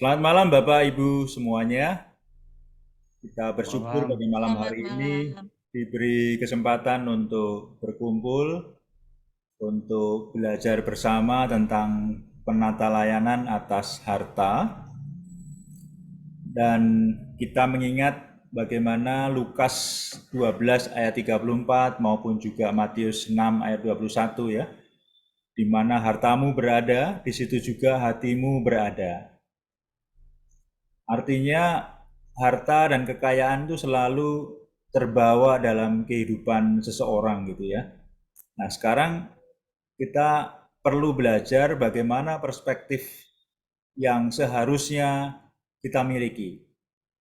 Selamat malam Bapak Ibu semuanya. Kita Selamat bersyukur malam. pada malam Selamat hari ini malam. diberi kesempatan untuk berkumpul, untuk belajar bersama tentang penata layanan atas harta. Dan kita mengingat bagaimana Lukas 12 ayat 34 maupun juga Matius 6 ayat 21 ya. Di mana hartamu berada, di situ juga hatimu berada. Artinya harta dan kekayaan itu selalu terbawa dalam kehidupan seseorang gitu ya. Nah, sekarang kita perlu belajar bagaimana perspektif yang seharusnya kita miliki.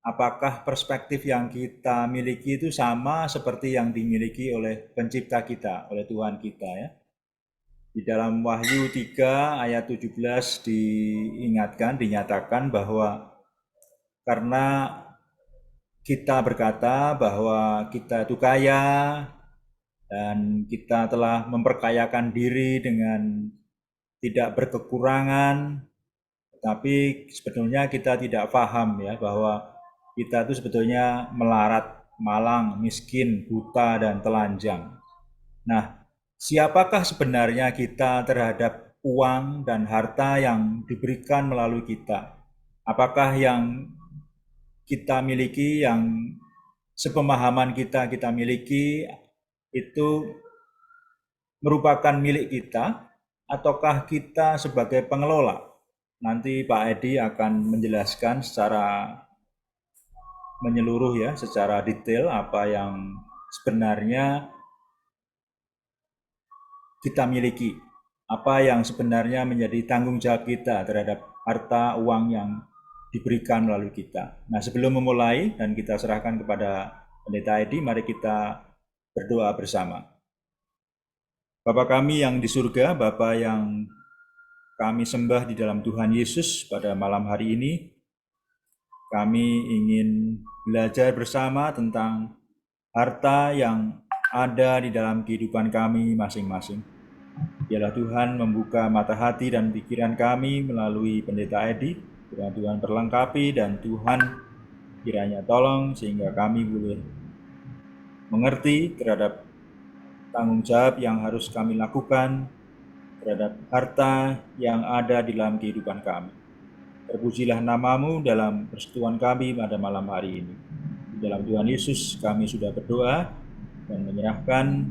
Apakah perspektif yang kita miliki itu sama seperti yang dimiliki oleh pencipta kita, oleh Tuhan kita ya. Di dalam Wahyu 3 ayat 17 dinyatakan bahwa karena kita berkata bahwa kita itu kaya dan kita telah memperkayakan diri dengan tidak berkekurangan, tapi sebetulnya kita tidak paham ya bahwa kita itu sebetulnya melarat, malang, miskin, buta, dan telanjang. Nah, siapakah sebenarnya kita terhadap uang dan harta yang diberikan melalui kita? Apakah yang kita miliki, yang sepemahaman kita miliki itu merupakan milik kita ataukah kita sebagai pengelola? Nanti Pak Edi akan menjelaskan secara menyeluruh ya, secara detail apa yang sebenarnya kita miliki, apa yang sebenarnya menjadi tanggung jawab kita terhadap harta uang yang diberikan melalui kita. Nah, sebelum memulai dan kita serahkan kepada Pendeta Edi, mari kita berdoa bersama. Bapa kami yang di surga, Bapa yang kami sembah di dalam Tuhan Yesus pada malam hari ini, kami ingin belajar bersama tentang harta yang ada di dalam kehidupan kami masing-masing. Biarlah Tuhan membuka mata hati dan pikiran kami melalui Pendeta Edi, kiranya Tuhan perlengkapi dan Tuhan kiranya tolong sehingga kami boleh mengerti terhadap tanggung jawab yang harus kami lakukan terhadap harta yang ada di dalam kehidupan kami. Terpujilah namamu dalam persekutuan kami pada malam hari ini. Di dalam Tuhan Yesus kami sudah berdoa dan menyerahkan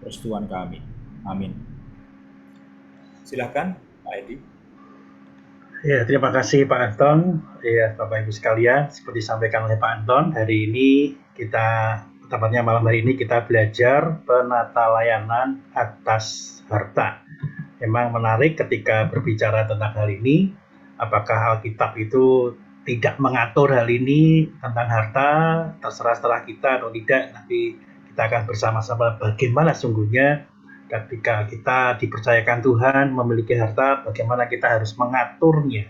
persekutuan kami. Amin. Silahkan Pak Edi. Ya, terima kasih Pak Anton. Ya, Bapak Ibu sekalian, seperti disampaikan oleh Pak Anton, hari ini tepatnya malam hari ini kita belajar penata layanan atas harta. Memang menarik ketika berbicara tentang hal ini, apakah Alkitab itu tidak mengatur hal ini tentang harta, terserah setelah kita atau tidak, tapi kita akan bersama-sama bagaimana sungguhnya ketika kita dipercayakan Tuhan memiliki harta, bagaimana kita harus mengaturnya.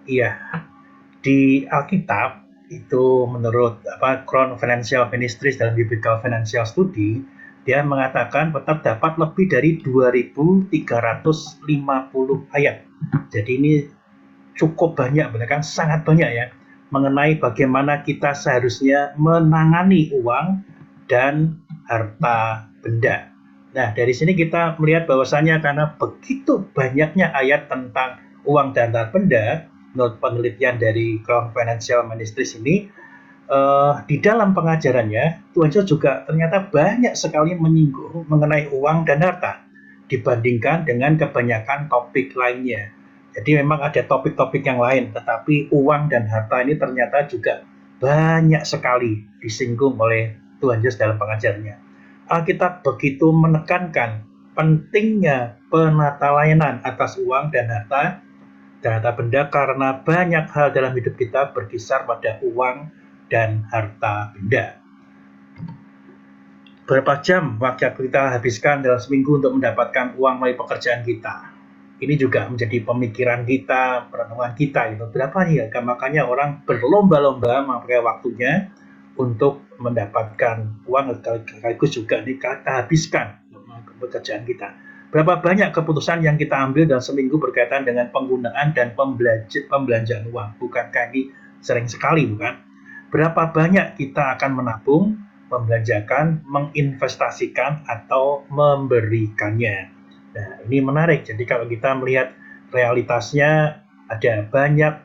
Iya, di Alkitab itu menurut Crown Financial Ministries dalam Biblical Financial Study, dia mengatakan tetap dapat lebih dari 2.350 ayat. Jadi ini cukup banyak, bahkan sangat banyak ya, mengenai bagaimana kita seharusnya menangani uang dan harta benda. Nah, dari sini kita melihat bahwasanya karena begitu banyaknya ayat tentang uang dan harta benda, menurut penelitian dari Crown Financial Ministries ini, di dalam pengajarannya, Tuhan Yesus juga ternyata banyak sekali menyinggung mengenai uang dan harta dibandingkan dengan kebanyakan topik lainnya. Jadi memang ada topik-topik yang lain, tetapi uang dan harta ini ternyata juga banyak sekali disinggung oleh Tuhan Yesus dalam pengajarannya. Alkitab begitu menekankan pentingnya penata layanan atas uang dan harta benda karena banyak hal dalam hidup kita berkisar pada uang dan harta benda. Berapa jam waktu kita habiskan dalam seminggu untuk mendapatkan uang melalui pekerjaan kita? Ini juga menjadi pemikiran kita, perenungan kita gitu. Berapa nih ya? Makanya orang berlomba-lomba memakai waktunya untuk mendapatkan uang sekaligus juga kita habiskan untuk pekerjaan kita. Berapa banyak keputusan yang kita ambil dalam seminggu berkaitan dengan penggunaan dan pembelanjaan uang? Bukankah ini sering sekali, bukan? Berapa banyak kita akan menabung, membelanjakan, menginvestasikan, atau memberikannya? Nah, ini menarik. Jadi kalau kita melihat realitasnya, ada banyak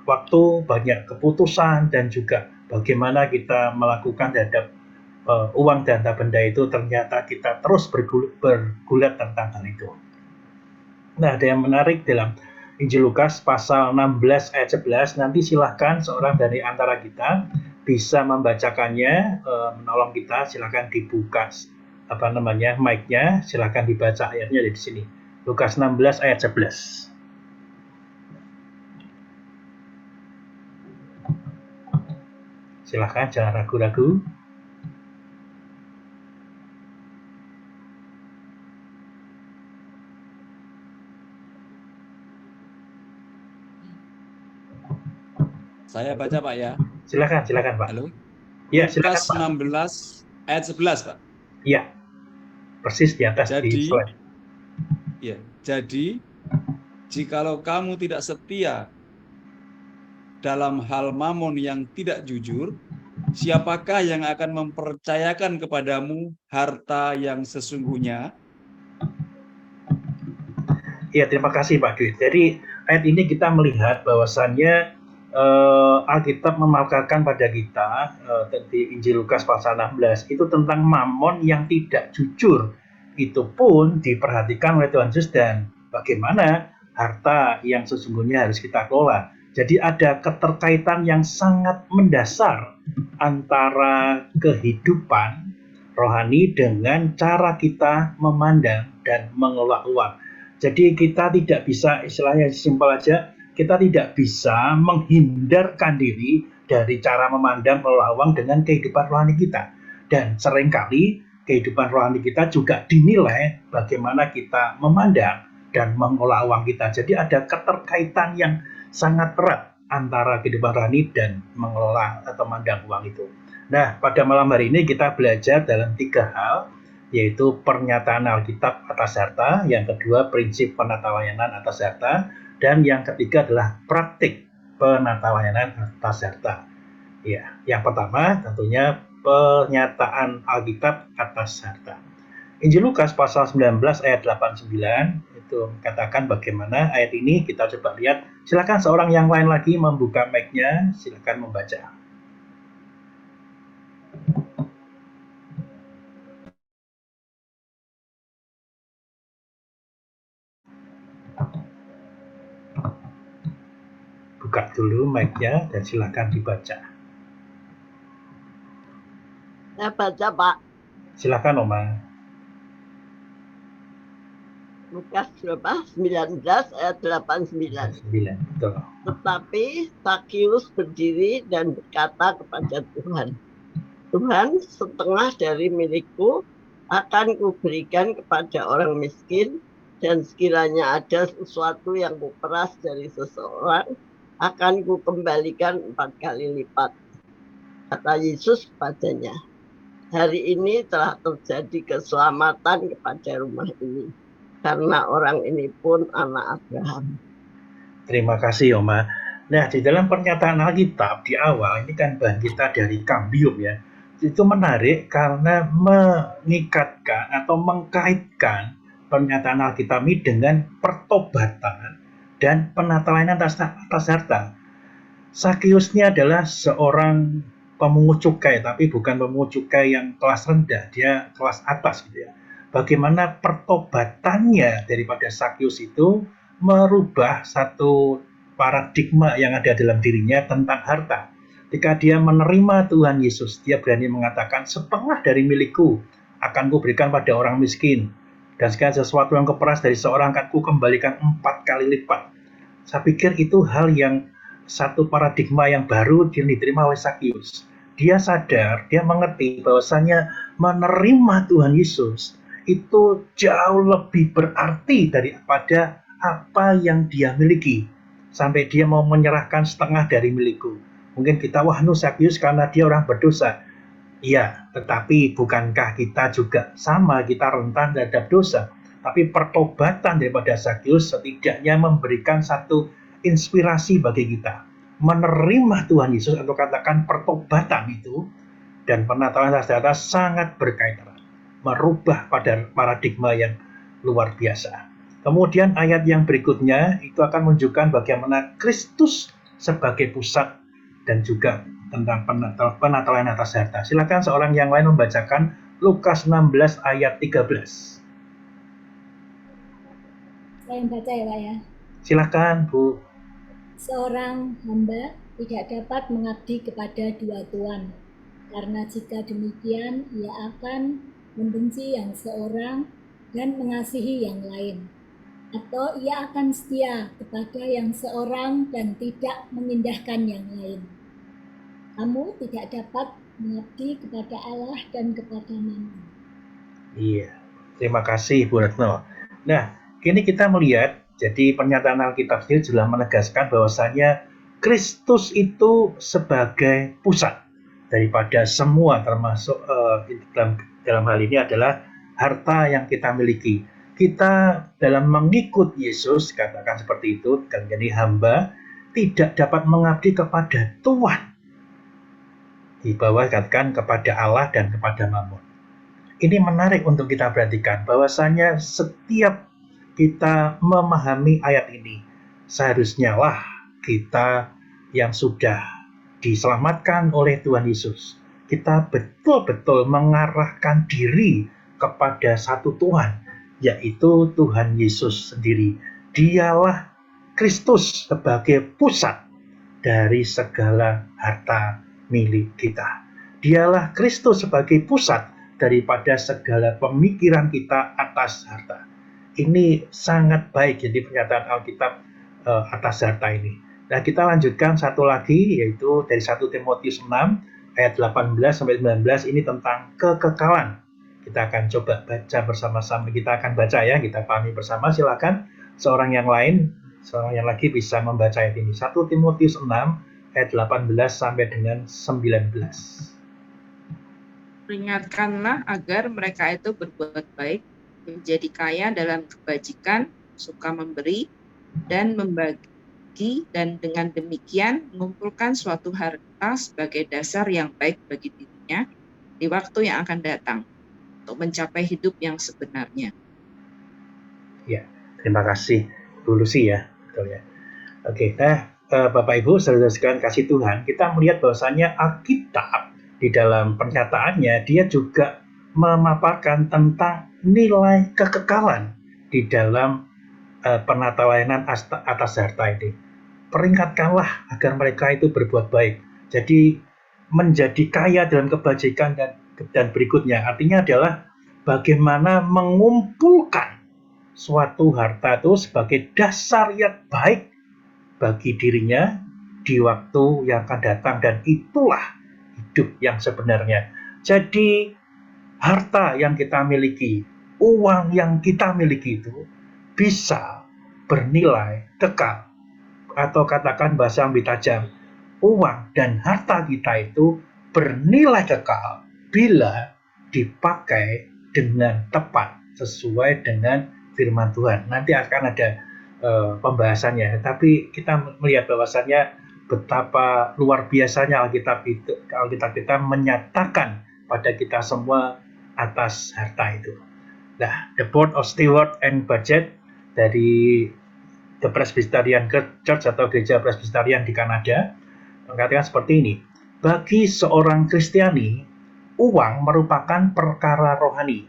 waktu, banyak keputusan, dan juga bagaimana kita melakukan terhadap uang dan harta benda itu, ternyata kita terus bergulat tentang hal itu. Nah, ada yang menarik dalam Injil Lukas pasal 16 ayat 11, nanti silahkan seorang dari antara kita bisa membacakannya, menolong kita, silahkan dibuka mic-nya, silahkan dibaca ayatnya di sini. Lukas 16 ayat 11. Silahkan, jangan ragu-ragu. Saya baca, Pak, ya. Silakan, Pak. Halo. Ya, silakan, Lukas Pak. 16 ayat 11, Pak. Iya. Persis di atas di slide. Ya, jadi jikalau kamu tidak setia dalam hal mamon yang tidak jujur, siapakah yang akan mempercayakan kepadamu harta yang sesungguhnya? Ya, terima kasih Pak Dwi. Jadi ayat ini kita melihat bahwasannya Alkitab memaparkan pada kita di Injil Lukas pasal 16 itu tentang mamon yang tidak jujur. Itu pun diperhatikan oleh Tuhan Yesus dan bagaimana harta yang sesungguhnya harus kita kelola. Jadi ada keterkaitan yang sangat mendasar antara kehidupan rohani dengan cara kita memandang dan mengelola uang. Jadi kita tidak bisa, istilahnya simpel aja, kita tidak bisa menghindarkan diri dari cara memandang mengelola uang dengan kehidupan rohani kita. Dan seringkali kehidupan rohani kita juga dinilai bagaimana kita memandang dan mengelola uang kita. Jadi ada keterkaitan yang sangat erat antara kehidupan rohani dan mengelola atau memandang uang itu. Nah, pada malam hari ini kita belajar dalam 3 hal, yaitu pernyataan Alkitab atas harta, yang kedua prinsip penata layanan atas harta, dan yang ketiga adalah praktik penata layanan atas harta. Ya, yang pertama tentunya pernyataan Alkitab atas harta. Injil Lukas pasal 19 ayat 89 itu mengatakan bagaimana ayat ini, kita coba lihat. Silakan seorang yang lain lagi membuka mic-nya, silakan membaca. Buka dulu mic-nya dan silakan dibaca. Saya baca, Pak. Silakan, Oma. Lukas 19 ayat 89. 9, betul. Tetapi Sakius berdiri dan berkata kepada Tuhan, Tuhan, setengah dari milikku akan kuberikan kepada orang miskin, dan sekiranya ada sesuatu yang kuperas dari seseorang, akan kukembalikan 4 kali lipat. Kata Yesus kepadanya, hari ini telah terjadi keselamatan kepada rumah ini, karena orang ini pun anak Abraham. Terima kasih, Oma. Nah, di dalam pernyataan Alkitab di awal, ini kan bahan kita dari Kambium ya. Itu menarik karena mengikatkan atau mengkaitkan pernyataan Alkitab ini dengan pertobatan dan penata layanan atas harta. Sakius ini adalah seorang pemungut cukai, tapi bukan pemungut cukai yang kelas rendah, dia kelas atas gitu ya. Bagaimana pertobatannya daripada Sakius itu merubah satu paradigma yang ada dalam dirinya tentang harta. Ketika dia menerima Tuhan Yesus, dia berani mengatakan, setengah dari milikku akan kuberikan pada orang miskin, dan segala sesuatu yang kuperas dari seorang akan kukembalikan 4 kali lipat. Saya pikir itu hal yang satu paradigma yang baru diterima oleh Sakius. Dia sadar, dia mengerti bahwasannya menerima Tuhan Yesus itu jauh lebih berarti daripada apa yang dia miliki. Sampai dia mau menyerahkan setengah dari milikku. Mungkin kita, wah Sakius karena dia orang berdosa. Iya, tetapi bukankah kita juga sama, kita rentan terhadap dosa? Tapi pertobatan daripada Zakius setidaknya memberikan satu inspirasi bagi kita. Menerima Tuhan Yesus atau katakan pertobatan itu dan penatalan Atas sangat berkaitan. Merubah pada paradigma yang luar biasa. Kemudian ayat yang berikutnya itu akan menunjukkan bagaimana Kristus sebagai pusat dan juga tentang penatalan atas harta. Silakan seorang yang lain membacakan Lukas 16 ayat 13. Saya yang baca ya Pak ya. Silakan Bu. Seorang hamba tidak dapat mengabdi kepada dua tuan, karena jika demikian ia akan membenci yang seorang dan mengasihi yang lain. Atau ia akan setia kepada yang seorang dan tidak mengindahkan yang lain. Kamu tidak dapat mengabdi kepada Allah dan kepada Mammon. Iya, terima kasih Bu Retno. Nah, kini kita melihat, jadi pernyataan Alkitab sendiri sudah menegaskan bahwasanya Kristus itu sebagai pusat daripada semua, termasuk dalam hal ini adalah harta yang kita miliki. Kita dalam mengikut Yesus, katakan seperti itu, dan jadi hamba, tidak dapat mengabdi kepada Tuhan. Di bawah katakan kepada Allah dan kepada Mammon. Ini menarik untuk kita perhatikan, bahwasanya setiap kita memahami ayat ini, seharusnya lah kita yang sudah diselamatkan oleh Tuhan Yesus, kita betul-betul mengarahkan diri kepada satu Tuhan, yaitu Tuhan Yesus sendiri. Dialah Kristus sebagai pusat dari segala harta milik kita. Dialah Kristus sebagai pusat daripada segala pemikiran kita atas harta. Ini sangat baik jadi pernyataan Alkitab atas harta ini. Nah, kita lanjutkan satu lagi, yaitu dari 1 Timotius 6 ayat 18-19, ini tentang kekekalan. Kita akan coba baca bersama-sama, kita akan baca ya, kita pahami bersama. Silakan seorang yang lagi bisa membaca ayat ini. 1 Timotius 6 ayat 18 sampai dengan 19. Peringatkanlah agar mereka itu berbuat baik, menjadi kaya dalam kebajikan, suka memberi dan membagi, dan dengan demikian mengumpulkan suatu harta sebagai dasar yang baik bagi dirinya di waktu yang akan datang, untuk mencapai hidup yang sebenarnya. Ya, terima kasih Bu Lucy ya, betul ya. Oke, Bapak Ibu, saudara sekalian kasih Tuhan, kita melihat bahwasanya Alkitab di dalam pernyataannya dia juga memaparkan tentang nilai kekekalan di dalam penata layanan atas harta ini. Peringatkanlah agar mereka itu berbuat baik. Jadi menjadi kaya dalam kebajikan dan berikutnya. Artinya adalah bagaimana mengumpulkan suatu harta itu sebagai dasar yang baik bagi dirinya di waktu yang akan datang, dan itulah hidup yang sebenarnya. Jadi harta yang kita miliki, uang yang kita miliki itu bisa bernilai kekal, atau katakan bahasa lebih tajam, uang dan harta kita itu bernilai kekal bila dipakai dengan tepat sesuai dengan firman Tuhan. Nanti akan ada pembahasannya, tapi kita melihat bahwasannya betapa luar biasanya Alkitab kita menyatakan pada kita semua atas harta itu. Nah, The Board of Steward and Budget dari The Presbyterian Church atau Gereja Presbyterian di Kanada mengatakan seperti ini: bagi seorang Kristiani, uang merupakan perkara rohani.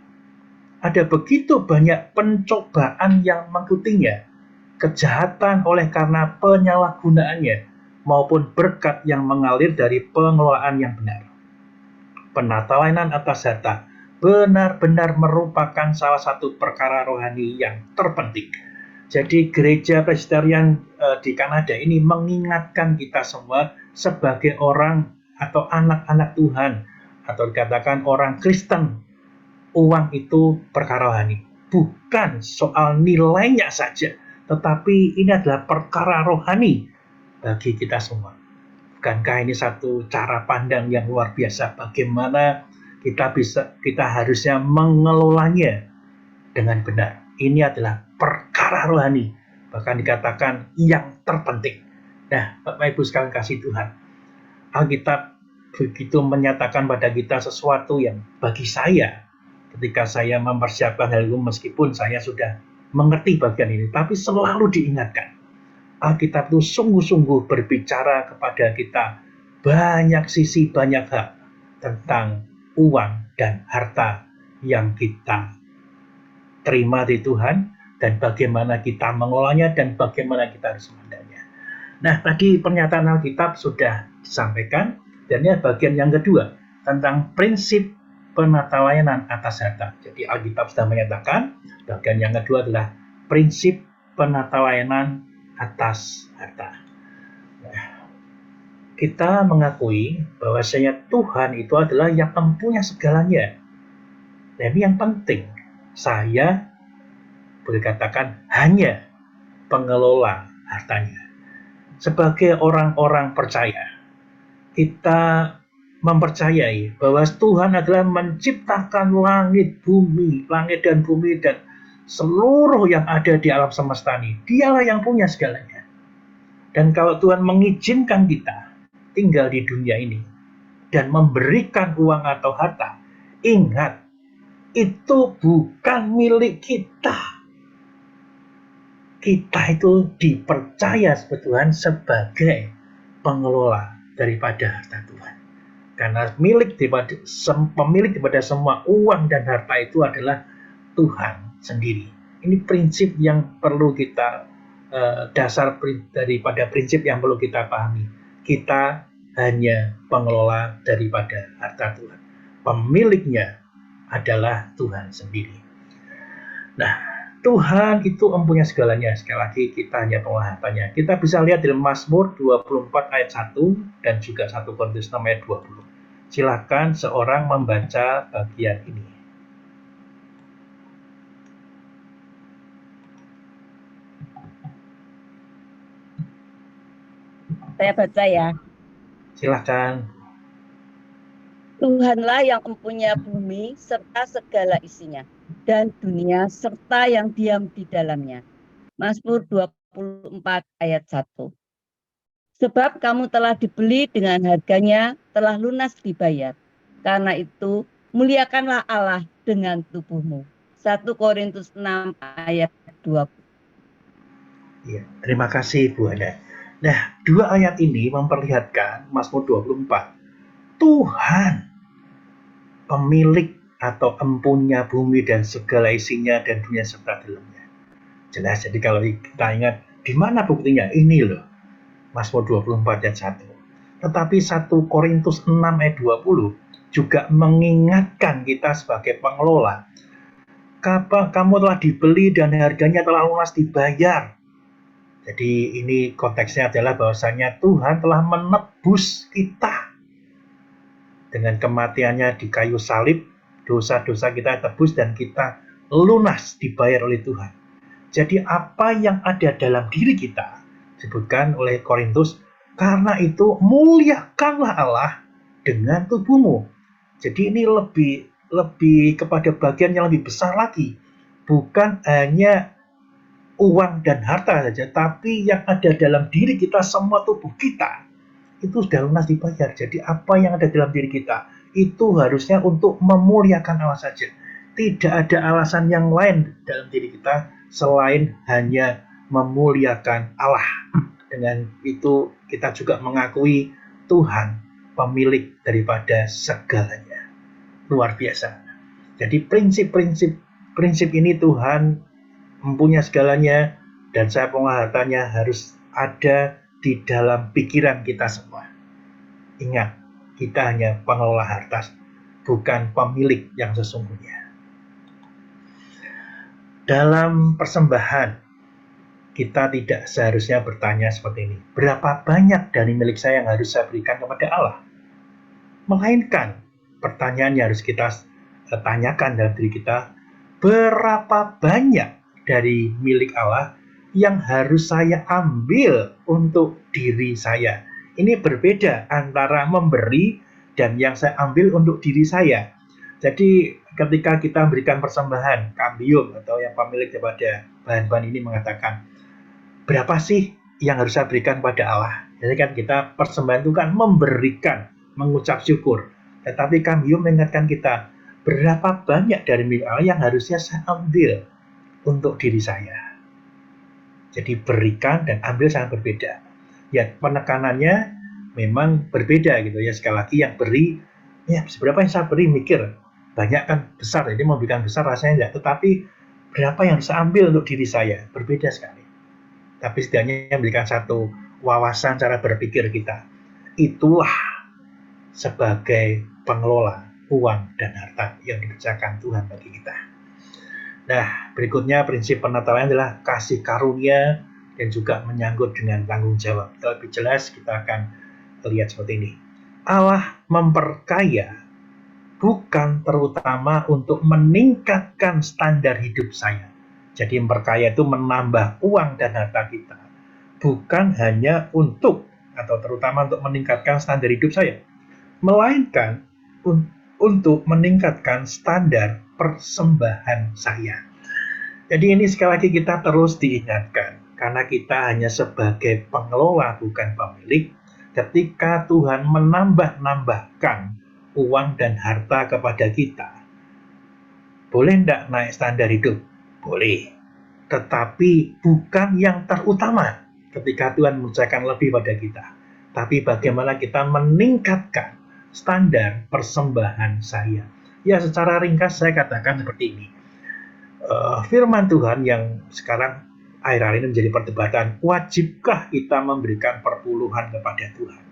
Ada begitu banyak pencobaan yang mengikutinya, kejahatan oleh karena penyalahgunaannya, maupun berkat yang mengalir dari pengelolaan yang benar. Penata layanan atas harta benar-benar merupakan salah satu perkara rohani yang terpenting. Jadi Gereja Presbyterian di Kanada ini mengingatkan kita semua sebagai orang atau anak-anak Tuhan, atau dikatakan orang Kristen, uang itu perkara rohani. Bukan soal nilainya saja, tetapi ini adalah perkara rohani bagi kita semua. Bukankah ini satu cara pandang yang luar biasa, bagaimana kita harusnya mengelolanya dengan benar. ini adalah perkara rohani, bahkan dikatakan yang terpenting. Nah, Bapak Ibu sekalian kasih Tuhan, Alkitab begitu menyatakan pada kita sesuatu yang bagi saya, ketika saya mempersiapkan hal itu, meskipun saya sudah mengerti bagian ini, tapi selalu diingatkan. Alkitab itu sungguh-sungguh berbicara kepada kita banyak sisi, banyak hal tentang uang dan harta yang kita terima dari Tuhan, dan bagaimana kita mengolahnya dan bagaimana kita harus memandangnya. Nah, tadi pernyataan Alkitab sudah disampaikan, dan ini bagian yang kedua tentang prinsip penata layanan atas harta. Jadi Alkitab sudah menyatakan, bagian yang kedua adalah prinsip penata layanan atas harta. Nah, kita mengakui bahwasanya Tuhan itu adalah yang mempunyai segalanya. Nah, ini yang penting. Saya boleh katakan hanya pengelola hartanya. Sebagai orang-orang percaya, kita mempercayai bahwa Tuhan adalah menciptakan langit dan bumi dan seluruh yang ada di alam semesta ini. Dialah yang punya segalanya. Dan kalau Tuhan mengizinkan kita tinggal di dunia ini dan memberikan uang atau harta, ingat, itu bukan milik kita. Kita itu dipercaya Tuhan sebagai pengelola daripada harta Tuhan. Karena pemilik daripada semua uang dan harta itu adalah Tuhan sendiri. Ini prinsip yang perlu kita dasar daripada prinsip yang perlu kita pahami. Kita hanya pengelola daripada harta Tuhan. Pemiliknya adalah Tuhan sendiri. Nah, Tuhan itu mempunyai segalanya. Sekali lagi, kita hanya pengelola hartanya. Kita bisa lihat di Mazmur 24 ayat 1 dan juga 1 Korintus 6 ayat 20. Silakan seorang membaca bagian ini. Saya baca ya. Silakan. Tuhanlah yang mempunyai bumi serta segala isinya, dan dunia serta yang diam di dalamnya. Mazmur 24 ayat 1. Sebab kamu telah dibeli dengan harganya, telah lunas dibayar. Karena itu, muliakanlah Allah dengan tubuhmu. 1 Korintus 6 ayat 20. Ya, terima kasih Bu Hana. Nah, dua ayat ini memperlihatkan Mazmur 24. Tuhan, pemilik atau empunya bumi dan segala isinya dan dunia serta dalamnya. Jelas, jadi kalau kita ingat, di mana buktinya? Ini loh, Mazmur 24 ayat 1. Tetapi 1 Korintus 6 ayat 20 juga mengingatkan kita sebagai pengelola. Kamu telah dibeli dan harganya telah lunas dibayar. Jadi ini konteksnya adalah bahwasanya Tuhan telah menebus kita. Dengan kematiannya di kayu salib, dosa-dosa kita tebus dan kita lunas dibayar oleh Tuhan. Jadi apa yang ada dalam diri kita, disebutkan oleh Korintus, karena itu muliakanlah Allah dengan tubuhmu. Jadi ini lebih kepada bagian yang lebih besar lagi. Bukan hanya uang dan harta saja, tapi yang ada dalam diri kita, semua tubuh kita, itu sudah lunas dibayar. Jadi apa yang ada dalam diri kita, itu harusnya untuk memuliakan Allah saja. Tidak ada alasan yang lain dalam diri kita, selain hanya memuliakan Allah. Dengan itu kita juga mengakui Tuhan pemilik daripada segalanya. Luar biasa. Jadi prinsip ini Tuhan mempunyai segalanya, dan saya pengelola hartanya harus ada di dalam pikiran kita semua. Ingat, kita hanya pengelola harta, bukan pemilik yang sesungguhnya. Dalam persembahan, kita tidak seharusnya bertanya seperti ini, berapa banyak dari milik saya yang harus saya berikan kepada Allah? Melainkan, pertanyaan yang harus kita tanyakan dalam diri kita, berapa banyak dari milik Allah yang harus saya ambil untuk diri saya? Ini berbeda antara memberi dan yang saya ambil untuk diri saya. Jadi ketika kita memberikan persembahan, kambium atau yang pemilik daripada bahan-bahan ini mengatakan, berapa sih yang harus saya berikan pada Allah? Jadi kan kita persembahan itu kan memberikan, mengucap syukur. Tetapi kambium mengingatkan kita, berapa banyak dari milik Allah yang harusnya saya ambil untuk diri saya. Jadi berikan dan ambil sangat berbeda. Ya, penekanannya memang berbeda gitu ya. Sekali lagi yang beri, ya seberapa yang saya beri mikir, banyak kan besar, jadi memberikan besar rasanya enggak. Tetapi berapa yang saya ambil untuk diri saya, berbeda sekali. Tapi setidaknya memberikan satu wawasan cara berpikir kita. Itulah sebagai pengelola uang dan harta yang dikerjakan Tuhan bagi kita. Nah, berikutnya prinsip penataran adalah kasih karunia dan juga menyangkut dengan tanggung jawab. Lebih jelas kita akan lihat seperti ini. Allah memperkaya bukan terutama untuk meningkatkan standar hidup saya. Jadi memperkaya itu menambah uang dan harta kita. Bukan hanya untuk atau terutama untuk meningkatkan standar hidup saya. Melainkan untuk meningkatkan standar persembahan saya. Jadi ini sekali lagi kita terus diingatkan. Karena kita hanya sebagai pengelola bukan pemilik. Ketika Tuhan menambahkan uang dan harta kepada kita, boleh enggak naik standar hidup? Boleh. Tetapi bukan yang terutama ketika Tuhan mengucapkan lebih pada kita. Tapi bagaimana kita meningkatkan standar persembahan saya. Ya, secara ringkas saya katakan seperti ini. Firman Tuhan yang sekarang akhir-akhir ini menjadi perdebatan, wajibkah kita memberikan perpuluhan kepada Tuhan?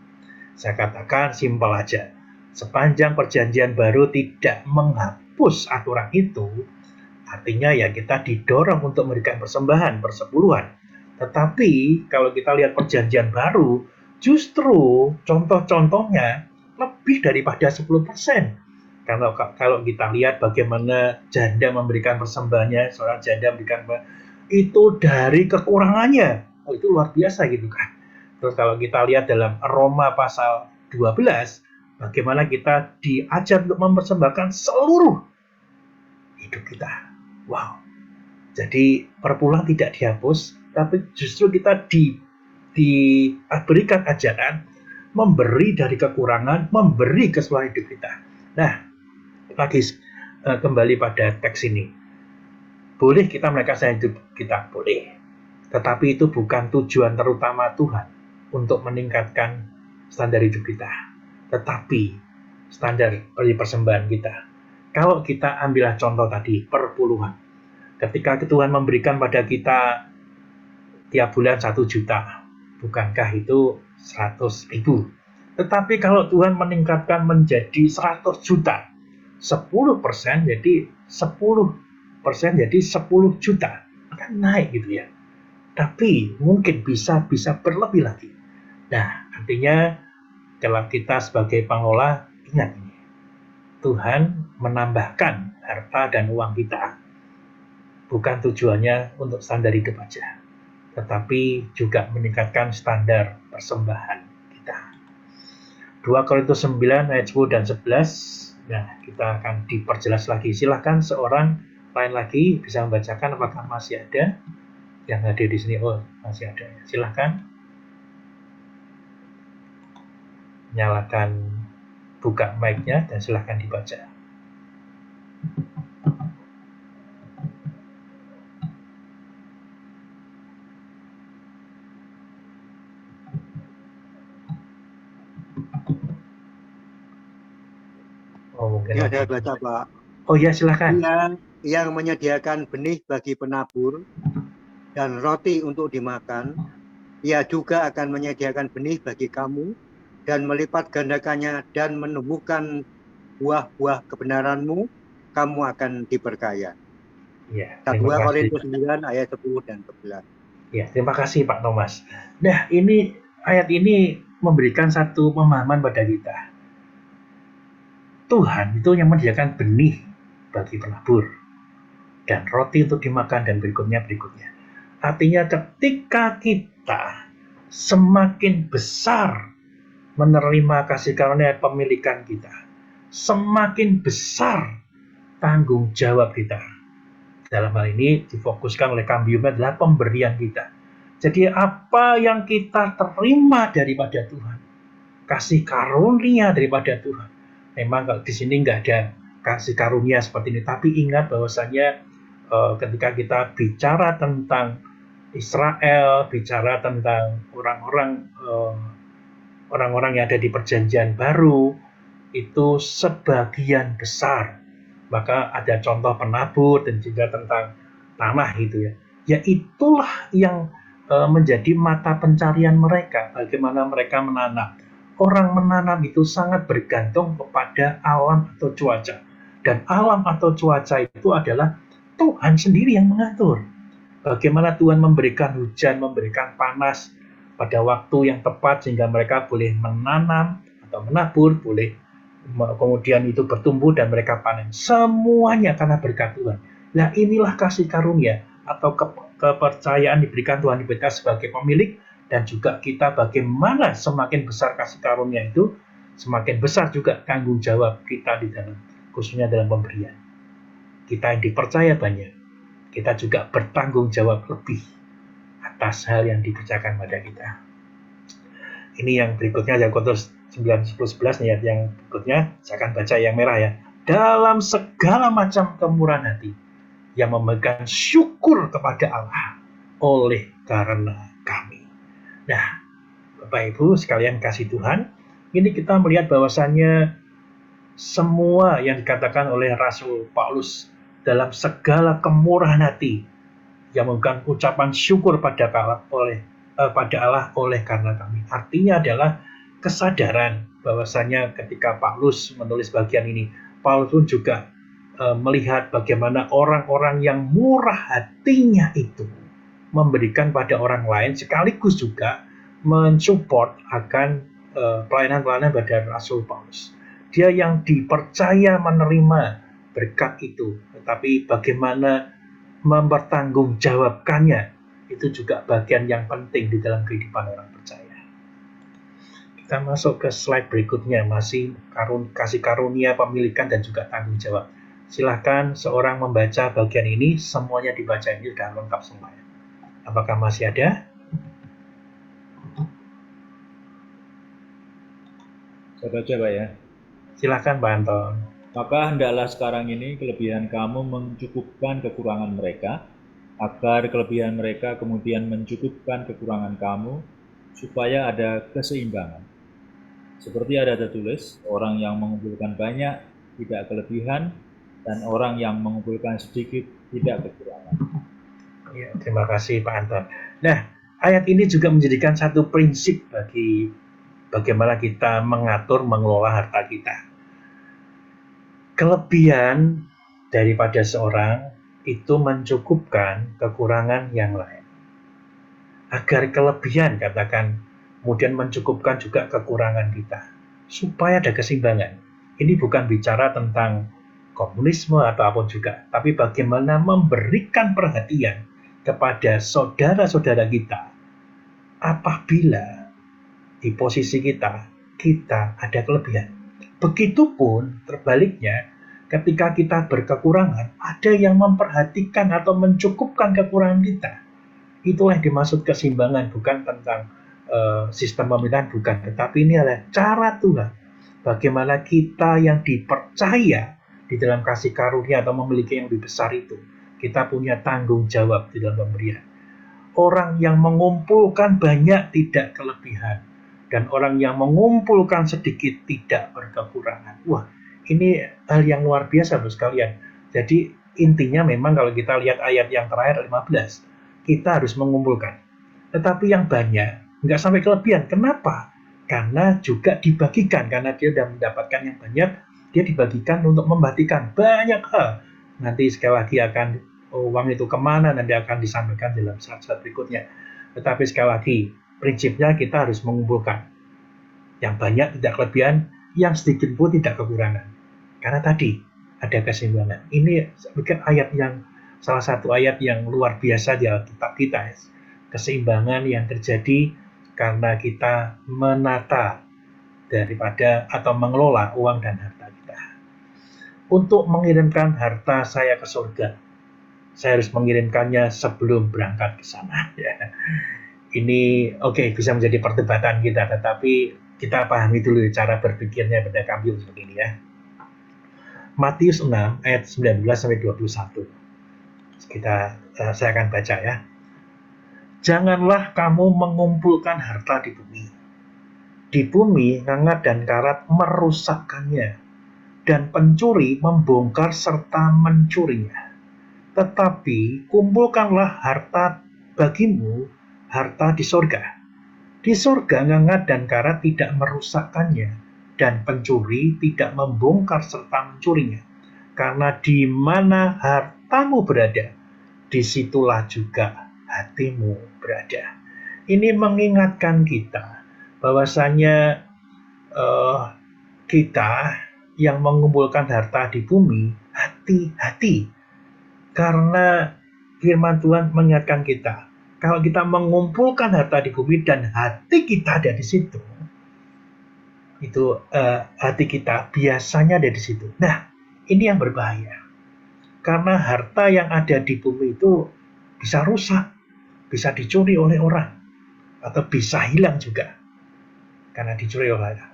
Saya katakan simpel aja. Sepanjang perjanjian baru tidak menghapus aturan itu, artinya ya kita didorong untuk memberikan persembahan, persepuluhan. Tetapi kalau kita lihat perjanjian baru, justru contoh-contohnya lebih daripada 10%. Kalau kita lihat bagaimana janda memberikan persembahannya, seorang janda memberikan itu dari kekurangannya. Oh, itu luar biasa gitu kan. Terus kalau kita lihat dalam Roma pasal 12, bagaimana kita diajar untuk mempersembahkan seluruh hidup kita. Wow. Jadi perpuluhan tidak dihapus, tapi justru kita diberikan ajaran memberi dari kekurangan, memberi keseluruhan hidup kita. Nah, lagi kembali pada teks ini. Boleh kita menaikkan hidup kita? Boleh. Tetapi itu bukan tujuan terutama Tuhan untuk meningkatkan standar hidup kita. Tetapi standar persembahan kita. Kalau kita ambillah contoh tadi, perpuluhan. Ketika Tuhan memberikan pada kita tiap bulan 1 juta, bukankah itu 100.000? Tetapi kalau Tuhan meningkatkan menjadi 100 juta, 10% jadi 10% jadi 10 juta, kan naik gitu ya. Tapi mungkin bisa berlebih lagi. Nah, artinya kalau kita sebagai pengelola, ingat ini, Tuhan menambahkan harta dan uang kita. Bukan tujuannya untuk standar hidup aja, tetapi juga meningkatkan standar persembahan kita. 2 Korintus 9 ayat 10 dan 11. Nah, kita akan diperjelas lagi. Silahkan seorang lain lagi bisa membacakan, apakah masih ada yang hadir di sini? Oh, masih ada. Silahkan. Nyalakan, buka mic-nya dan silahkan dibaca. Oh, mungkin Ya, saya baca, Pak. Oh ya, silahkan. Yang menyediakan benih bagi penabur dan roti untuk dimakan, ia juga akan menyediakan benih bagi kamu dan melipat gandakannya dan menumbuhkan buah-buah kebenaranmu, kamu akan diberkaya. Ya, 2 terima kasih. Korintus 9 ayat 10 dan 11. Ya, terima kasih Pak Thomas. Nah, ayat ini memberikan satu pemahaman pada kita. Tuhan itu yang menyediakan benih bagi penabur dan roti untuk dimakan dan berikutnya. Artinya ketika kita semakin besar menerima kasih karunia pemilikan kita, semakin besar tanggung jawab kita. Dalam hal ini difokuskan oleh Cambium adalah pemberian kita. Jadi apa yang kita terima daripada Tuhan, kasih karunia daripada Tuhan. Memang kalau di sini nggak ada kasih karunia seperti ini, tapi ingat bahwasanya ketika kita bicara tentang Israel, bicara tentang orang-orang yang ada di Perjanjian Baru, itu sebagian besar. Maka ada contoh penabur dan juga tentang tanah gitu ya. Ya itulah yang menjadi mata pencarian mereka, bagaimana mereka menanam. Orang menanam itu sangat bergantung kepada alam atau cuaca. Dan alam atau cuaca itu adalah Tuhan sendiri yang mengatur. Bagaimana Tuhan memberikan hujan, memberikan panas pada waktu yang tepat sehingga mereka boleh menanam atau menabur, boleh kemudian itu bertumbuh dan mereka panen. Semuanya karena berkat Tuhan. Nah inilah kasih karunia atau kepercayaan diberikan Tuhan kita sebagai pemilik, dan juga kita bagaimana semakin besar kasih karunia itu, semakin besar juga tanggung jawab kita di dalam, khususnya dalam pemberian. Kita yang dipercaya banyak, kita juga bertanggung jawab lebih atas hal yang dikerjakan pada kita. Ini yang berikutnya Yakobus 9:10-11 nih, yang berikutnya saya akan baca yang merah ya. Dalam segala macam kemurahan hati yang memegang syukur kepada Allah oleh karena kami. Nah, Bapak Ibu sekalian kasih Tuhan, ini kita melihat bahwasannya semua yang dikatakan oleh Rasul Paulus dalam segala kemurahan hati yang memegang ucapan syukur pada Allah oleh karena kami. Artinya adalah kesadaran bahwasanya ketika Paulus menulis bagian ini, Paulus pun juga melihat bagaimana orang-orang yang murah hatinya itu memberikan pada orang lain, sekaligus juga mensupport akan pelayanan-pelayanan pada Rasul Paulus. Dia yang dipercaya menerima berkat itu, tetapi bagaimana mempertanggungjawabkannya itu juga bagian yang penting di dalam kehidupan orang percaya. Kita masuk ke slide berikutnya, masih kasih karunia, pemilikan, dan juga tanggung jawab. Silahkan seorang membaca bagian ini, semuanya dibaca, ini sudah lengkap semuanya. Apakah masih ada? Saya baca Pak ya. Silahkan Pak Anton. Maka hendaklah sekarang ini kelebihan kamu mencukupkan kekurangan mereka, agar kelebihan mereka kemudian mencukupkan kekurangan kamu, supaya ada keseimbangan. Seperti ada tertulis, orang yang mengumpulkan banyak tidak kelebihan, dan orang yang mengumpulkan sedikit tidak kekurangan. Ya, terima kasih Pak Anton. Nah, ayat ini juga menjadikan satu prinsip bagi bagaimana kita mengatur, mengelola harta kita. Kelebihan daripada seorang itu mencukupkan kekurangan yang lain. Agar kelebihan, katakan, kemudian mencukupkan juga kekurangan kita, supaya ada keseimbangan. Ini bukan bicara tentang komunisme atau apapun juga, tapi bagaimana memberikan perhatian kepada saudara-saudara kita apabila di posisi kita ada kelebihan. Begitupun terbaliknya, ketika kita berkekurangan, ada yang memperhatikan atau mencukupkan kekurangan kita. Itulah yang dimaksud keseimbangan, bukan tentang sistem pemerintahan, bukan, tetapi ini adalah cara Tuhan bagaimana kita yang dipercaya di dalam kasih karunia atau memiliki yang lebih besar itu, kita punya tanggung jawab di dalam pemberian. Orang yang mengumpulkan banyak tidak kelebihan, dan orang yang mengumpulkan sedikit tidak berkekurangan. Wah, ini hal yang luar biasa Bapak sekalian. Jadi intinya memang kalau kita lihat ayat yang terakhir 15, kita harus mengumpulkan. Tetapi yang banyak nggak sampai kelebihan. Kenapa? Karena juga dibagikan. Karena dia sudah mendapatkan yang banyak, dia dibagikan untuk membagikan banyak hal. Nanti sekali lagi akan uang itu kemana, nanti akan disampaikan dalam slide-slide berikutnya. Tetapi sekali lagi, prinsipnya kita harus mengumpulkan. Yang banyak tidak kelebihan, yang sedikit pun tidak kekurangan. Karena tadi ada keseimbangan. Ini bukan ayat yang salah satu ayat yang luar biasa di Alkitab kita. Keseimbangan yang terjadi karena kita menata daripada atau mengelola uang dan harta kita. untuk mengirimkan harta saya ke surga, saya harus mengirimkannya sebelum berangkat ke sana. Ya. Ini oke, bisa menjadi perdebatan kita, tetapi kita pahami dulu cara berpikirnya Pendeta Kamil seperti ini ya. Matius 6 ayat 19 sampai 21. Saya akan baca ya. Janganlah kamu mengumpulkan harta di bumi. Di bumi ngangat dan karat merusakkannya, dan pencuri membongkar serta mencurinya. Tetapi kumpulkanlah harta bagimu, harta di sorga. Di sorga ngangat dan karat tidak merusakkannya, dan pencuri tidak membongkar serta mencurinya. Karena di mana hartamu berada, disitulah juga hatimu berada. Ini mengingatkan kita bahwasanya kita yang mengumpulkan harta di bumi, hati-hati. Karena firman Tuhan mengingatkan kita, kalau kita mengumpulkan harta di bumi dan hati kita ada di situ, itu hati kita biasanya ada di situ. Nah, ini yang berbahaya. Karena harta yang ada di bumi itu bisa rusak, bisa dicuri oleh orang, atau bisa hilang juga karena dicuri oleh orang.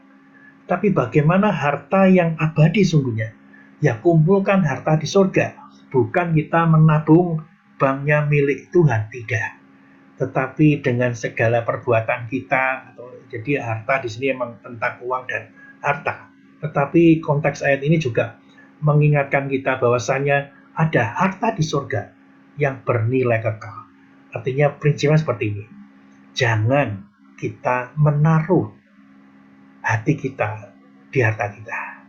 Tapi bagaimana harta yang abadi sungguhnya? Ya, kumpulkan harta di surga. Bukan kita menabung banknya milik Tuhan, tidak. Tetapi dengan segala perbuatan kita, jadi harta di sini memang tentang uang dan harta. Tetapi konteks ayat ini juga mengingatkan kita bahwasanya ada harta di surga yang bernilai kekal. Artinya prinsipnya seperti ini. Jangan kita menaruh hati kita di harta kita.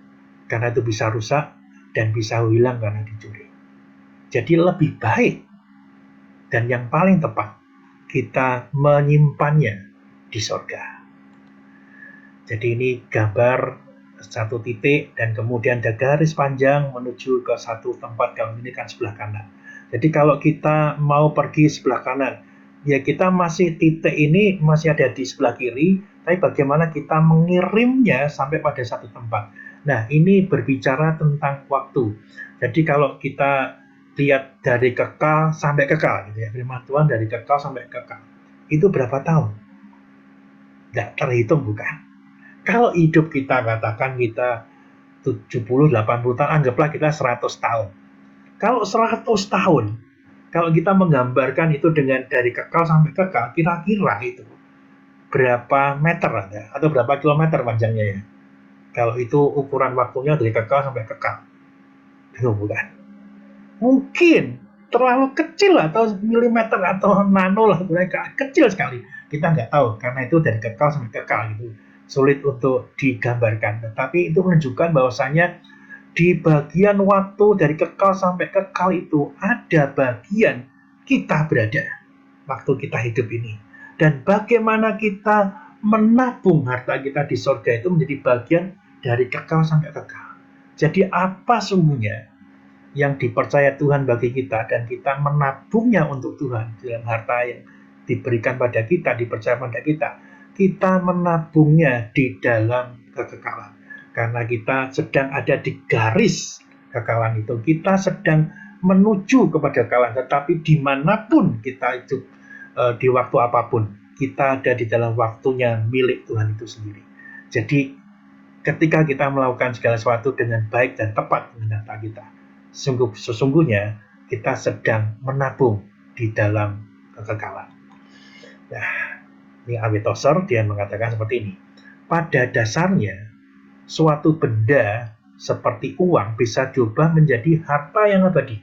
Karena itu bisa rusak dan bisa hilang karena dicuri. Jadi lebih baik dan yang paling tepat kita menyimpannya di surga. Jadi ini gambar satu titik dan kemudian ada garis panjang menuju ke satu tempat. Kalau ini kan sebelah kanan. Jadi kalau kita mau pergi sebelah kanan, ya kita masih titik ini masih ada di sebelah kiri, tapi bagaimana kita mengirimnya sampai pada satu tempat. Nah, ini berbicara tentang waktu. Jadi kalau kita lihat dari kekal sampai kekal, gitu ya, firman Tuhan dari kekal sampai kekal, itu berapa tahun? Tidak terhitung, bukan? Kalau hidup kita, katakan kita 70-80 tahun, anggaplah kita 100 tahun. Kalau 100 tahun, kalau kita menggambarkan itu dengan dari kekal sampai kekal, kira-kira itu berapa meter ada? Atau berapa kilometer panjangnya ya? Kalau itu ukuran waktunya dari kekal sampai kekal. Bingung, bukan? Mungkin terlalu kecil atau milimeter atau nano lah, mereka kecil sekali. Kita nggak tahu, karena itu dari kekal sampai kekal gitu. Sulit untuk digambarkan. Tetapi itu menunjukkan bahwasanya di bagian waktu dari kekal sampai kekal itu ada bagian kita berada waktu kita hidup ini. Dan bagaimana kita menabung harta kita di surga itu menjadi bagian dari kekal sampai kekal. Jadi apa sungguhnya yang dipercaya Tuhan bagi kita dan kita menabungnya untuk Tuhan dalam harta yang diberikan pada kita, dipercaya pada kita menabungnya di dalam kekekalan. Karena kita sedang ada di garis kekekalan itu, kita sedang menuju kepada kekekalan, tetapi dimanapun kita hidup, di waktu apapun, kita ada di dalam waktunya milik Tuhan itu sendiri. Jadi ketika kita melakukan segala sesuatu dengan baik dan tepat dengan harta kita, sesungguhnya kita sedang menabung di dalam kekekalan. Nah, ini Arvid Tozer, dia mengatakan seperti ini. Pada dasarnya, suatu benda seperti uang bisa diubah menjadi harta yang abadi.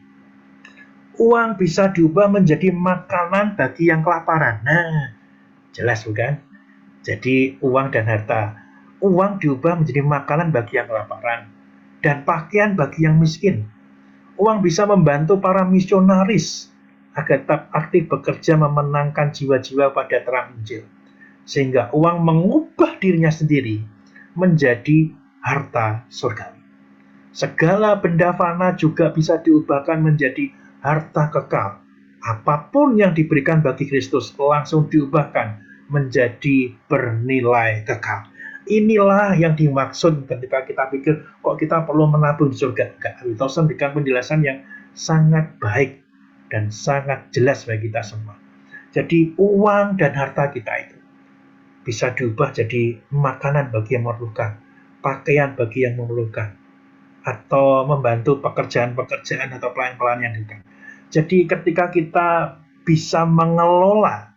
Uang bisa diubah menjadi makanan bagi yang kelaparan. Nah, jelas bukan? Jadi uang dan harta. Uang diubah menjadi makanan bagi yang kelaparan dan pakaian bagi yang miskin. Uang bisa membantu para misionaris agar tetap aktif bekerja memenangkan jiwa-jiwa pada terang Injil. Sehingga uang mengubah dirinya sendiri menjadi harta surgawi. Segala benda fana juga bisa diubahkan menjadi harta kekal. Apapun yang diberikan bagi Kristus langsung diubahkan menjadi bernilai kekal. inilah yang dimaksud ketika kita pikir kok kita perlu menabung di surga. Wilson memberikan penjelasan yang sangat baik dan sangat jelas bagi kita semua. Jadi uang dan harta kita itu bisa diubah jadi makanan bagi yang memerlukan, pakaian bagi yang memerlukan, atau membantu pekerjaan-pekerjaan atau pelayan-pelayan yang dekat. Jadi ketika kita bisa mengelola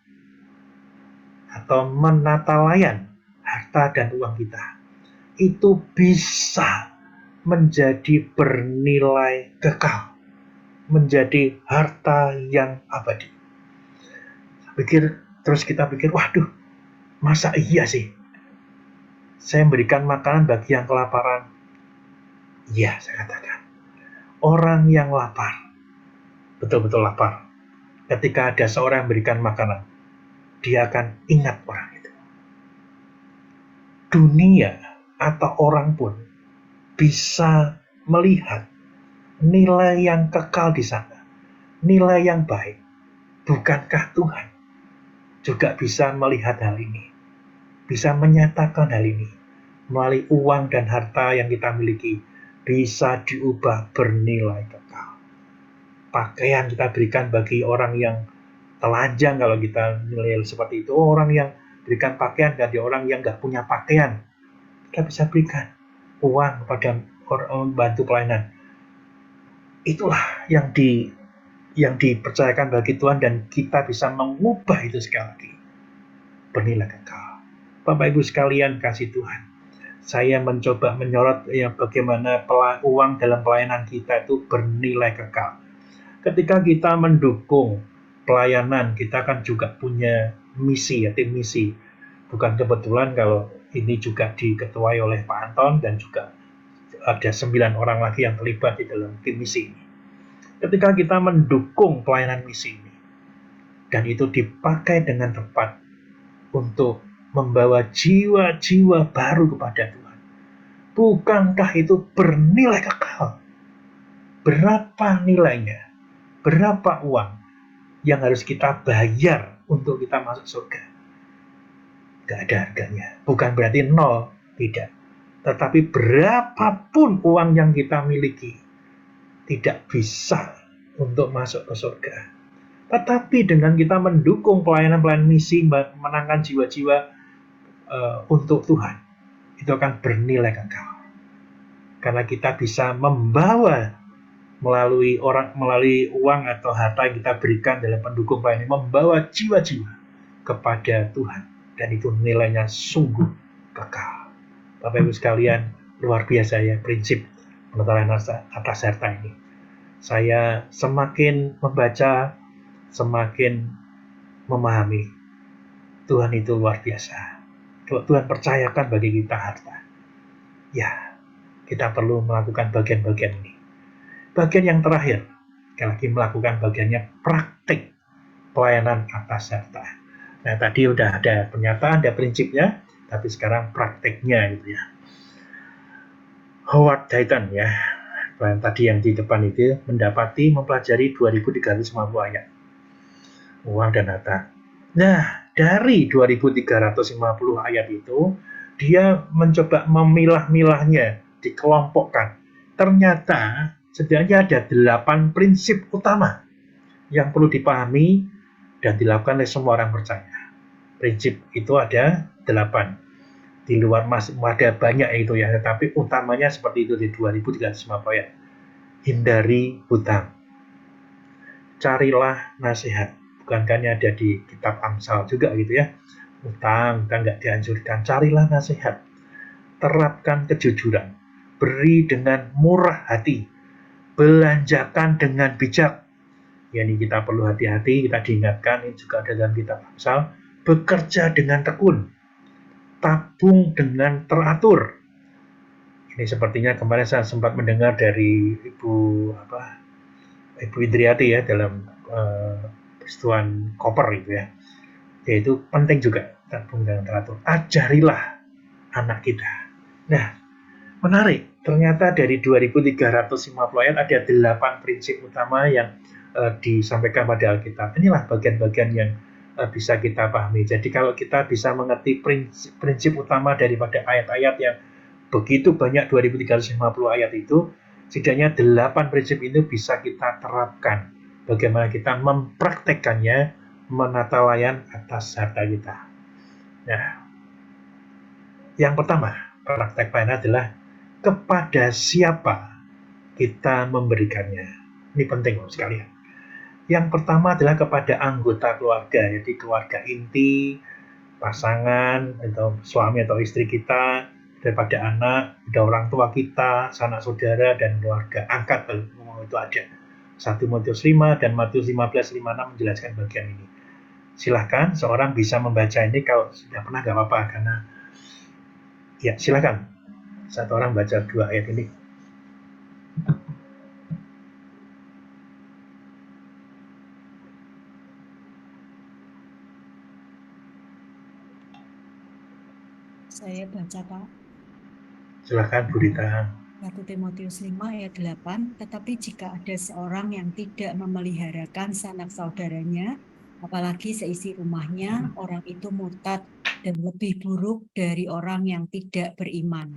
atau menata layan harta dan uang kita, itu bisa menjadi bernilai kekal, menjadi harta yang abadi. Terus kita pikir, waduh, masa iya sih saya memberikan makanan bagi yang kelaparan? Iya, saya katakan. Orang yang lapar, betul-betul lapar, ketika ada seorang yang memberikan makanan, dia akan ingat orang itu. Dunia atau orang pun bisa melihat nilai yang kekal di sana, nilai yang baik. Bukankah Tuhan juga bisa melihat hal ini, bisa menyatakan hal ini melalui uang dan harta yang kita miliki, bisa diubah bernilai kekal. Pakaian kita berikan bagi orang yang telanjang, kalau kita nilai seperti itu, orang yang berikan pakaian dari orang yang nggak punya pakaian, kita bisa berikan uang kepada orang bantu pelayanan. Itulah yang dipercayakan bagi Tuhan, dan kita bisa mengubah itu sekali lagi bernilai kekal. Bapak Ibu sekalian kasih Tuhan, saya mencoba menyorot bagaimana uang dalam pelayanan kita itu bernilai kekal. Ketika kita mendukung pelayanan, kita kan juga punya misi, tim misi. Bukan kebetulan kalau ini juga diketuai oleh Pak Anton, dan juga ada 9 orang lagi yang terlibat di dalam tim misi ini. Ketika kita mendukung pelayanan misi ini, dan itu dipakai dengan tepat untuk membawa jiwa-jiwa baru kepada Tuhan, bukankah itu bernilai kekal? Berapa nilainya? Berapa uang yang harus kita bayar untuk kita masuk surga? Gak ada harganya. Bukan berarti nol, tidak. Tetapi berapapun uang yang kita miliki, tidak bisa untuk masuk ke surga. Tetapi dengan kita mendukung pelayanan-pelayanan misi, menangkan jiwa-jiwa untuk Tuhan, itu akan bernilai kekal. Karena kita bisa membawa melalui uang atau harta yang kita berikan dalam pendukung pelayanan, membawa jiwa-jiwa kepada Tuhan, dan itu nilainya sungguh kekal. Bapak Ibu sekalian, luar biasa ya prinsip penetapan atas harta ini. Saya semakin membaca, semakin memahami Tuhan itu luar biasa. Kalau Tuhan percayakan bagi kita harta, ya kita perlu melakukan bagian-bagian ini. Bagian yang terakhir, sekali lagi melakukan bagiannya praktik pelayanan atas harta. Nah, tadi udah ada pernyataan, ada prinsipnya, tapi sekarang praktiknya gitu ya. Howard Dayton ya, tadi yang di depan itu, mempelajari 2350 ayat uang dan harta. Nah, dari 2350 ayat itu, dia mencoba memilah-milahnya, dikelompokkan. Ternyata setidaknya ada 8 prinsip utama yang perlu dipahami dan dilakukan oleh semua orang percaya. Prinsip itu ada 8. Di luar masih ada banyak itu ya, tetapi utamanya seperti itu di 2350 ayat. Hindari hutang. Carilah nasihat. Bukankah ini ada di kitab Amsal juga gitu ya. Hutang nggak dianjurkan. Carilah nasihat. Terapkan kejujuran. Beri dengan murah hati. Belanjakan dengan bijak. Ya, ini kita perlu hati-hati, kita diingatkan, ini juga ada dalam kitab Amsal. Bekerja dengan tekun. Tabung dengan teratur. Ini sepertinya kemarin saya sempat mendengar dari Ibu Indriati ya, dalam peristiwan koper itu ya. Yaitu penting juga tabung dengan teratur. Ajarilah anak kita. Nah, menarik. Ternyata dari 2350 ayat ada 8 prinsip utama yang disampaikan pada Alkitab. Inilah bagian-bagian yang bisa kita pahami. Jadi kalau kita bisa mengerti prinsip utama daripada ayat-ayat yang begitu banyak 2350 ayat itu, setidaknya 8 prinsip itu bisa kita terapkan. Bagaimana kita mempraktekkannya, menata layan atas harta kita. Nah, yang pertama, praktek layan adalah kepada siapa kita memberikannya. Ini penting sekali. Yang pertama adalah kepada anggota keluarga, jadi keluarga inti, pasangan, atau suami atau istri kita, daripada anak, ada orang tua kita, sanak saudara, dan keluarga angkat. Itu ada 1 Timotius 5 dan Matius 15:56 menjelaskan bagian ini. Silahkan seorang bisa membaca ini, kalau sudah pernah nggak apa-apa, karena ya silahkan satu orang baca 2 ayat ini. Saya baca, Pak. Silahkan Bu Rita. 1 Timotius 5 ayat 8, tetapi jika ada seorang yang tidak memeliharakan sanak saudaranya, apalagi seisi rumahnya, orang itu murtad dan lebih buruk dari orang yang tidak beriman.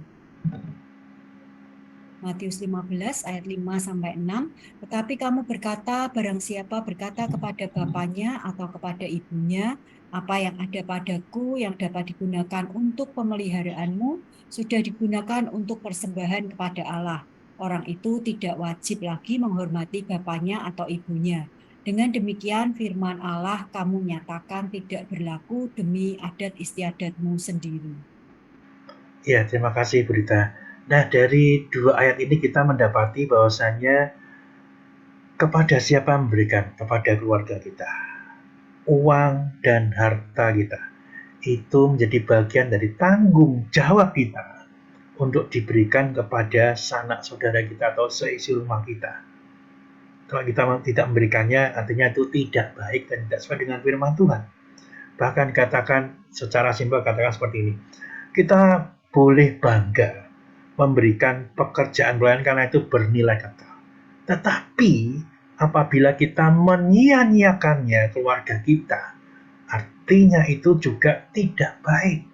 Matius 15 ayat 5-6, tetapi kamu berkata, barang siapa berkata kepada bapaknya atau kepada ibunya, apa yang ada padaku yang dapat digunakan untuk pemeliharaanmu, sudah digunakan untuk persembahan kepada Allah. Orang itu tidak wajib lagi menghormati bapaknya atau ibunya. Dengan demikian firman Allah kamu nyatakan tidak berlaku demi adat istiadatmu sendiri. Ya, terima kasih Bu Rita. Nah, dari 2 ayat ini kita mendapati bahwasannya kepada siapa memberikan? Kepada keluarga kita. Uang dan harta kita. Itu menjadi bagian dari tanggung jawab kita untuk diberikan kepada sanak saudara kita atau seisi rumah kita. Kalau kita tidak memberikannya, artinya itu tidak baik dan tidak sesuai dengan firman Tuhan. Bahkan katakan secara simpel, katakan seperti ini. Kita boleh bangga memberikan pekerjaan pelayanan karena itu bernilai kekal. Tetapi apabila kita menyia-nyiakannya keluarga kita, artinya itu juga tidak baik.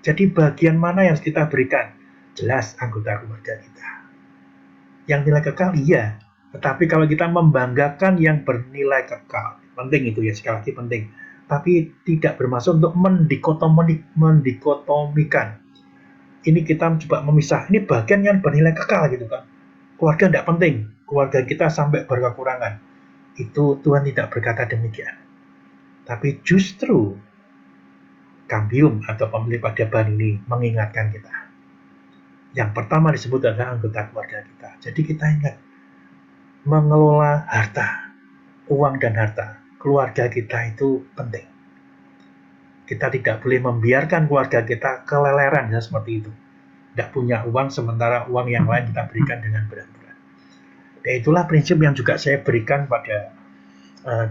Jadi bagian mana yang harus kita berikan? Jelas anggota keluarga kita. Yang nilai kekal, iya. Tetapi kalau kita membanggakan yang bernilai kekal, penting itu ya, sekali lagi penting. Tapi tidak bermaksud untuk mendikotomikan. Ini kita coba memisah, ini bagian yang bernilai kekal gitu kan. Keluarga tidak penting, keluarga kita sampai berkekurangan. Itu Tuhan tidak berkata demikian. Tapi justru Kambium atau pemilik padaban ini mengingatkan kita. Yang pertama disebut adalah anggota keluarga kita. Jadi kita ingat, mengelola harta, uang dan harta, keluarga kita itu penting. Kita tidak boleh membiarkan keluarga kita keleleran ya, seperti itu. Tidak punya uang sementara uang yang lain kita berikan dengan berat-berat. Dan itulah prinsip yang juga saya berikan pada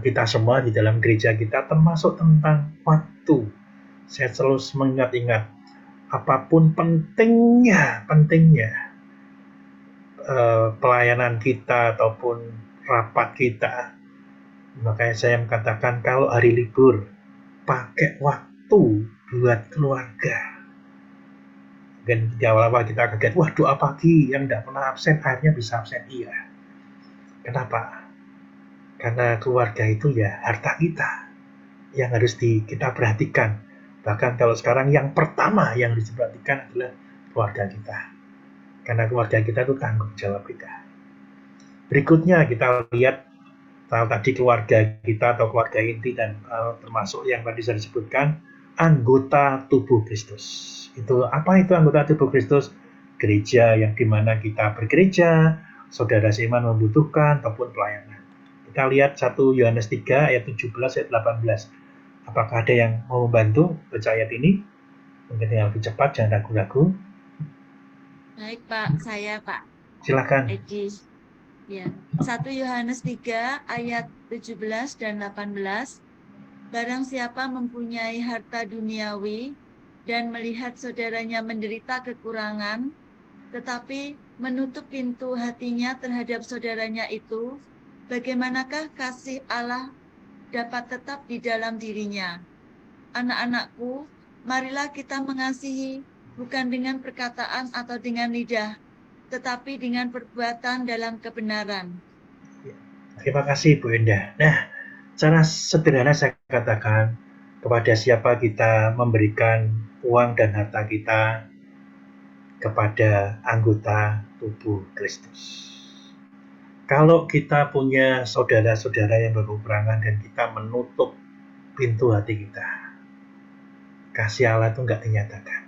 kita semua di dalam gereja kita, termasuk tentang waktu. Saya selalu mengingat-ingat, apapun pentingnya pelayanan kita ataupun rapat kita, makanya saya mengatakan kalau hari libur, pakai waktu buat keluarga. Dan di awal-awal kita kaget, wah doa pagi yang tidak pernah absen, akhirnya bisa absen. Iya. Kenapa? Karena keluarga itu ya harta kita yang harus kita perhatikan. Bahkan kalau sekarang yang pertama yang harus diperhatikan adalah keluarga kita. Karena keluarga kita itu tanggung jawab kita. Berikutnya kita lihat tadi keluarga kita atau keluarga inti dan termasuk yang tadi saya sebutkan, anggota tubuh Kristus. Itu apa itu anggota tubuh Kristus? Gereja yang dimana kita bergereja, saudara seiman membutuhkan ataupun pelayanan. Kita lihat 1 Yohanes 3 ayat 17 ayat 18. Apakah ada yang mau membantu baca ayat ini? Mungkin yang lebih cepat, jangan ragu-ragu. Baik Pak, saya Pak. Silakan. Edi. Ya. 1 Yohanes 3 ayat 17 dan 18. Barang siapa mempunyai harta duniawi dan melihat saudaranya menderita kekurangan, tetapi menutup pintu hatinya terhadap saudaranya itu, bagaimanakah kasih Allah dapat tetap di dalam dirinya. Anak-anakku, marilah kita mengasihi bukan dengan perkataan atau dengan lidah, tetapi dengan perbuatan dalam kebenaran. Terima kasih Bu Endah. Nah, cara sederhana saya katakan, kepada siapa kita memberikan uang dan harta kita, kepada anggota tubuh Kristus. Kalau kita punya saudara-saudara yang berkekurangan dan kita menutup pintu hati kita, kasih Allah itu nggak dinyatakan.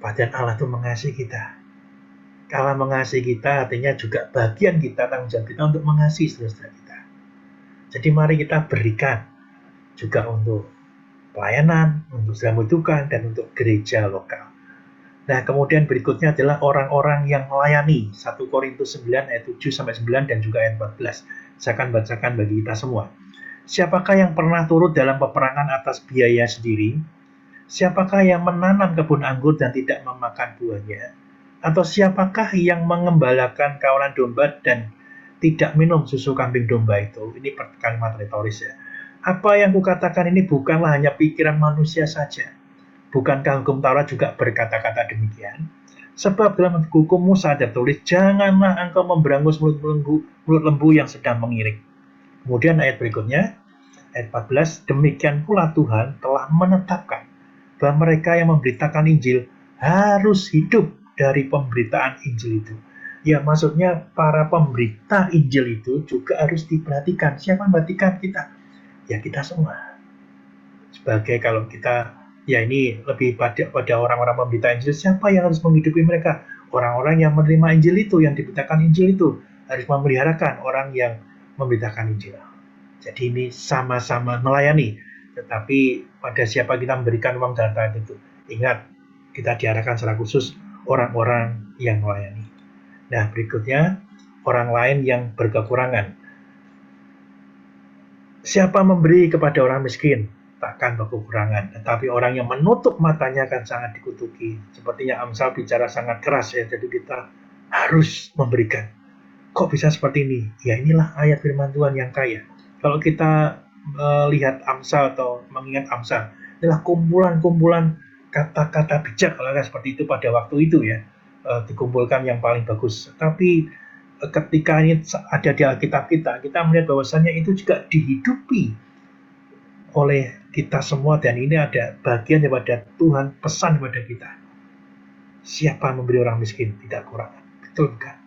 Padahal Allah itu mengasihi kita. Kalau mengasihi kita, artinya juga bagian kita, tanggung jawab kita untuk mengasihi saudara kita. Jadi mari kita berikan juga untuk pelayanan, untuk sedang membutuhkan, dan untuk gereja lokal. Nah, kemudian berikutnya adalah orang-orang yang melayani. 1 Korintus 9 ayat 7-9 dan juga ayat 14. Saya akan bacakan bagi kita semua. Siapakah yang pernah turut dalam peperangan atas biaya sendiri? Siapakah yang menanam kebun anggur dan tidak memakan buahnya? Atau siapakah yang mengembalakan kawanan domba dan tidak minum susu kambing domba itu? Ini kalimat retoris ya. Apa yang kukatakan ini bukanlah hanya pikiran manusia saja. Bukankah hukum Taurat juga berkata-kata demikian? Sebab dalam hukum Musa ada tulis, janganlah engkau memberangus mulut lembu yang sedang mengiring. Kemudian ayat berikutnya, ayat 14, demikian pula Tuhan telah menetapkan bahwa mereka yang memberitakan Injil harus hidup dari pemberitaan Injil itu. Ya, maksudnya para pemberita Injil itu juga harus diperhatikan. Siapa yang memperhatikan kita? Ya, kita semua. Sebagai kalau kita, ya ini lebih pada orang-orang pemberita Injil, siapa yang harus menghidupi mereka? Orang-orang yang menerima Injil itu, yang diberitakan Injil itu, harus memeliharakan orang yang memberitakan Injil. Jadi ini sama-sama melayani, tetapi pada siapa kita memberikan uang dan harta itu. Ingat, kita diarahkan secara khusus orang-orang yang melayani. Nah, berikutnya, orang lain yang berkekurangan. Siapa memberi kepada orang miskin, takkan berkekurangan. Tetapi orang yang menutup matanya akan sangat dikutuki. Sepertinya Amsal bicara sangat keras ya, jadi kita harus memberikan. Kok bisa seperti ini? Ya inilah ayat firman Tuhan yang kaya. Kalau kita melihat Amsal atau mengingat Amsal, adalah kumpulan-kumpulan kata-kata bijak, kalau seperti itu pada waktu itu ya, dikumpulkan yang paling bagus. Tapi ketika ini ada di Alkitab kita melihat bahwasannya itu juga dihidupi oleh kita semua, dan ini ada bagian daripada Tuhan pesan kepada kita. Siapa memberi orang miskin tidak kurang. Betul kan?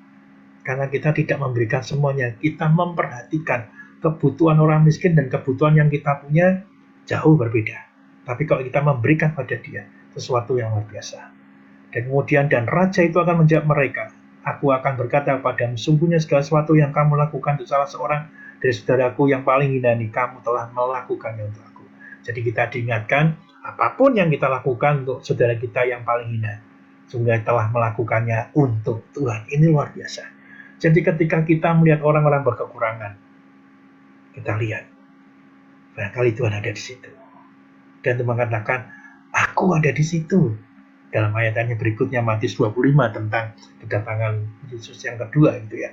Karena kita tidak memberikan semuanya, kita memperhatikan kebutuhan orang miskin dan kebutuhan yang kita punya jauh berbeda. Tapi kalau kita memberikan pada dia sesuatu yang luar biasa. Dan kemudian dan raja itu akan menjawab mereka, aku akan berkata kepadamu, sungguhnya segala sesuatu yang kamu lakukan untuk salah seorang dari saudaraku yang paling hina ini, kamu telah melakukannya untuk aku. Jadi kita diingatkan, apapun yang kita lakukan untuk saudara kita yang paling hina, sungguh telah melakukannya untuk Tuhan. Ini luar biasa. Jadi ketika kita melihat orang-orang berkekurangan, kita lihat, barangkali Tuhan ada di situ. Dan Tuhan mengatakan, aku ada di situ. Dalam ayatnya berikutnya, Matius 25 tentang kedatangan Yesus yang kedua gitu ya.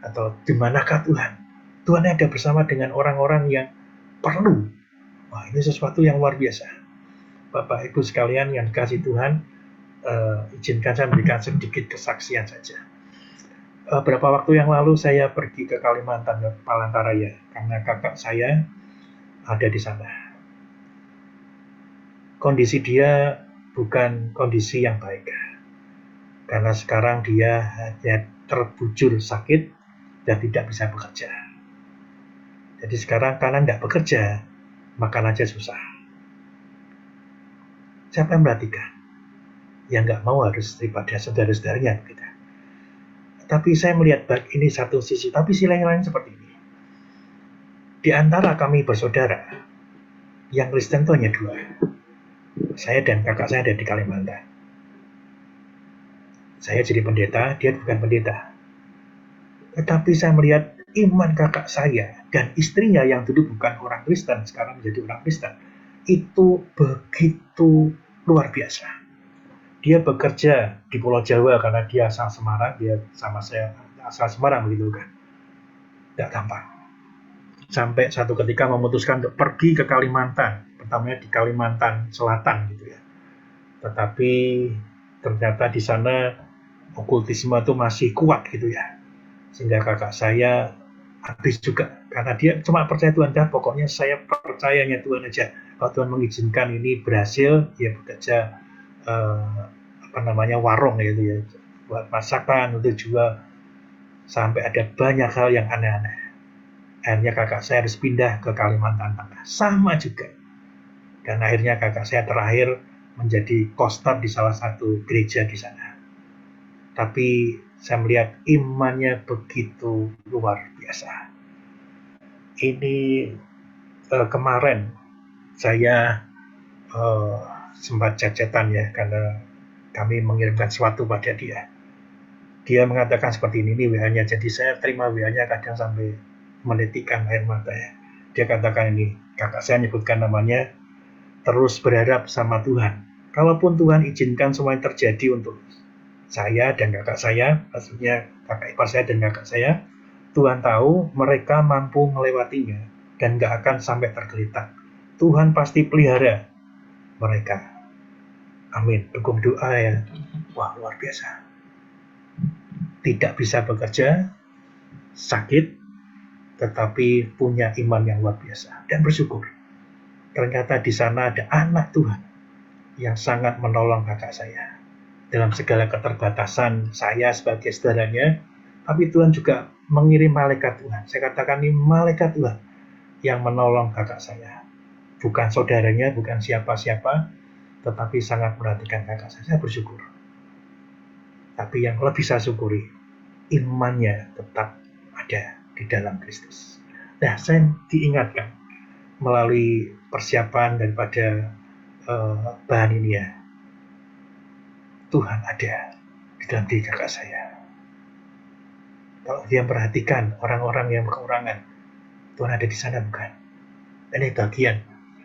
Atau di manakah Tuhan? Tuhan ada bersama dengan orang-orang yang perlu. Wah, ini sesuatu yang luar biasa. Bapak Ibu sekalian yang dikasih Tuhan, izinkan saya memberikan sedikit kesaksian saja. Beberapa waktu yang lalu saya pergi ke Kalimantan, ke Palangkaraya, karena kakak saya ada di sana. Kondisi dia bukan kondisi yang baik, karena sekarang dia hanya terbujur sakit dan tidak bisa bekerja. Jadi sekarang karena tidak bekerja, makan aja susah. Siapa yang memperhatikan? Yang nggak mau harus daripada saudara-saudaranya kita. Tapi saya melihat ini satu sisi, tapi sisi lain seperti ini. Di antara kami bersaudara, yang Kristen itu hanya 2. Saya dan kakak saya ada di Kalimantan. Saya jadi pendeta, dia bukan pendeta. Tetapi saya melihat iman kakak saya dan istrinya yang dulu bukan orang Kristen, sekarang menjadi orang Kristen, itu begitu luar biasa. Dia bekerja di Pulau Jawa karena dia asal Semarang, dia sama saya asal Semarang begitu kan. Tidak gampang. sampai satu ketika memutuskan untuk pergi ke Kalimantan, pertamanya di Kalimantan Selatan gitu ya. Tetapi ternyata di sana okultisme itu masih kuat gitu ya, sehingga kakak saya habis juga karena dia cuma percaya Tuhan, dah pokoknya saya percayanya Tuhan aja. Kalau Tuhan mengizinkan ini berhasil, dia bekerja warung gitu ya, buat masakan untuk jual, sampai ada banyak hal yang aneh-aneh. Akhirnya kakak saya harus pindah ke Kalimantan Tengah, sama juga. Dan akhirnya kakak saya terakhir menjadi kostab di salah satu gereja di sana. Tapi saya melihat imannya begitu luar biasa. Ini kemarin saya sempat chat-chatan ya, karena kami mengirimkan sesuatu pada dia. Dia mengatakan seperti ini WA-nya, jadi saya terima WA-nya kadang sampai menitikan air mata ya. Dia katakan ini, kakak saya nyebutkan namanya, terus berharap sama Tuhan. Kalaupun Tuhan izinkan semua yang terjadi untuk saya dan kakak saya, maksudnya kakak ipar saya dan kakak saya, Tuhan tahu mereka mampu melewatinya dan gak akan sampai tergeletak. Tuhan pasti pelihara mereka. Amin. Dukung doa ya. Wah, luar biasa. Tidak bisa bekerja, sakit, tetapi punya iman yang luar biasa dan bersyukur. Ternyata di sana ada anak Tuhan yang sangat menolong kakak saya dalam segala keterbatasan saya sebagai saudaranya, tapi Tuhan juga mengirim malaikat Tuhan. Saya katakan ini malaikat Tuhan yang menolong kakak saya. Bukan saudaranya, bukan siapa-siapa, tetapi sangat perhatikan kakak saya. Saya bersyukur. Tapi yang lebih saya syukuri, imannya tetap ada di dalam Kristus. Nah, saya diingatkan melalui persiapan daripada bahan ini ya, Tuhan ada di dalam diri kakak saya. Kalau dia perhatikan orang-orang yang kekurangan, Tuhan ada di sana bukan? Ini bagian.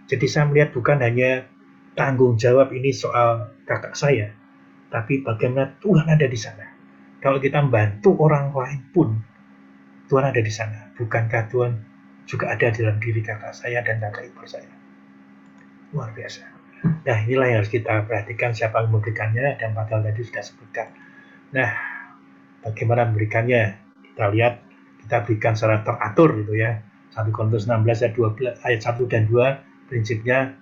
Jadi saya melihat bukan hanya tanggung jawab ini soal kakak saya, tapi bagaimana Tuhan ada di sana. Kalau kita membantu orang lain pun, Tuhan ada di sana. Bukankah Tuhan juga ada di dalam diri kakak saya dan kakak ipar saya? Luar biasa. Nah, inilah yang harus kita perhatikan, siapa yang memberikannya, dan padahal tadi sudah sebutkan. Nah, bagaimana memberikannya? Kita lihat, kita berikan secara teratur gitu ya. 1 Korintus 16 ayat 1 dan 2, prinsipnya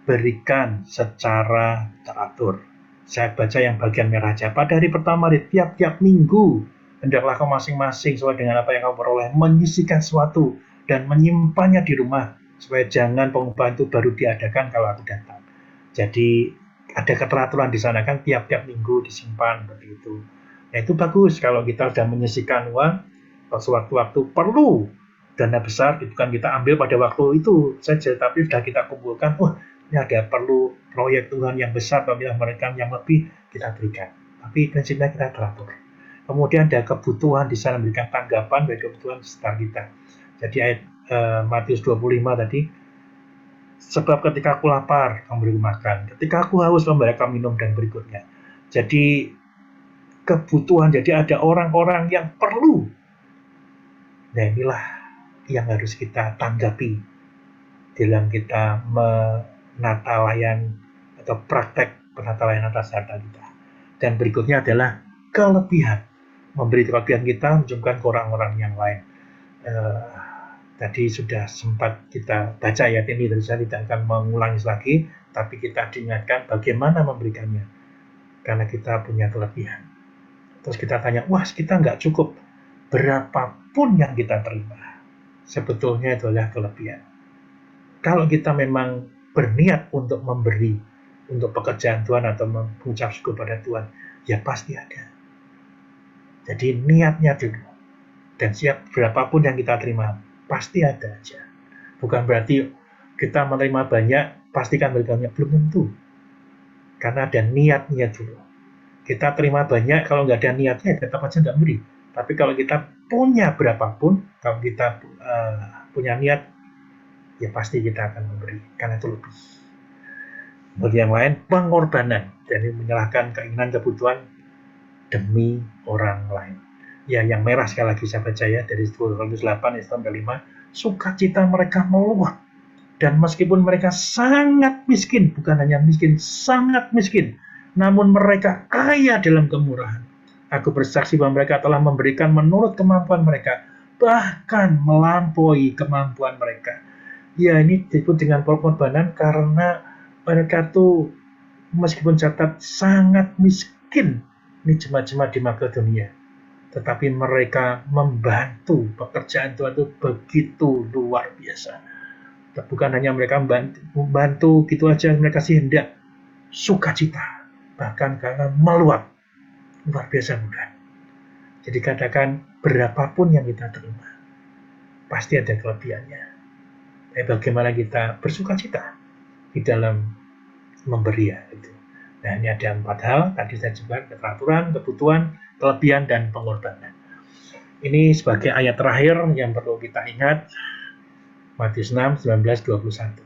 berikan secara teratur. Saya baca yang bagian merah aja. Pada hari pertama di tiap-tiap minggu, hendaklah kau masing-masing sesuai dengan apa yang kau peroleh menyisihkan sesuatu dan menyimpannya di rumah, supaya jangan pengubahan itu baru diadakan kalau aku datang. Jadi ada keteraturan di sana kan, tiap-tiap minggu disimpan seperti itu. Nah, itu bagus kalau kita sudah menyisihkan uang, kalau sewaktu-waktu perlu dana besar, itu kan kita ambil pada waktu itu saja, tapi sudah kita kumpulkan, ini ada perlu proyek Tuhan yang besar, pemilihan mereka yang lebih, kita berikan. Tapi prinsipnya kita teratur. Kemudian ada kebutuhan di sana, memberikan tanggapan bagi kebutuhan sekitar kita. Jadi ayat Matius 25 tadi, sebab ketika aku lapar, kamu beri makan. Ketika aku haus, memberi kamu minum, dan berikutnya. Jadi kebutuhan, jadi ada orang-orang yang perlu. Nah, inilah yang harus kita tanggapi dalam kita menata layan atau praktek penata layanan atas harta kita. Dan berikutnya adalah kelebihan. Memberi kelebihan kita, menunjukkan ke orang-orang yang lain. Tadi sudah sempat kita baca ayat ini, dan saya tidak akan mengulangi lagi, tapi kita diingatkan bagaimana memberikannya, karena kita punya kelebihan. Terus kita tanya, kita nggak cukup. Berapapun yang kita terima, sebetulnya itu adalah kelebihan. Kalau kita memang berniat untuk memberi, untuk pekerjaan Tuhan atau mengucap syukur pada Tuhan, ya pasti ada. Jadi niatnya dulu, dan siap berapapun yang kita terima, pasti ada aja. Bukan berarti kita menerima banyak, pastikan berbanyak, belum tentu. Karena ada niatnya dulu. Kita terima banyak, kalau nggak ada niatnya, tetap aja nggak beri. Tapi kalau kita punya berapapun, kalau kita punya niat, ya pasti kita akan memberi. Karena itu lebih. Bagi yang lain, pengorbanan. Jadi menyerahkan keinginan, kebutuhan demi orang lain. Ya, yang merah sekali lagi saya baca ya, dari 10 Korintus 8 ayat 5, sukacita mereka meluap. Dan meskipun mereka sangat miskin, bukan hanya miskin, sangat miskin, namun mereka kaya dalam kemurahan. Aku bersaksi bahwa mereka telah memberikan menurut kemampuan mereka, bahkan melampaui kemampuan mereka. Ya, ini disebut dengan pengorbanan karena mereka tuh meskipun catat sangat miskin, ini jemaat-jemaat di Makedonia, tetapi mereka membantu. Pekerjaan Tuhan itu begitu luar biasa. Bukan hanya mereka membantu gitu aja, mereka sih hendak sukacita, bahkan karena meluap. Luar biasa bukan? Jadi katakan berapapun yang kita terima, pasti ada kelebihannya. Tapi bagaimana kita bersukacita di dalam memberi ya itu. Nah, ini ada 4 hal, tadi saya sebutkan: keteraturan, kebutuhan, kelebihan, dan pengorbanan. Ini sebagai ayat terakhir yang perlu kita ingat, Matius 6, 19, 21.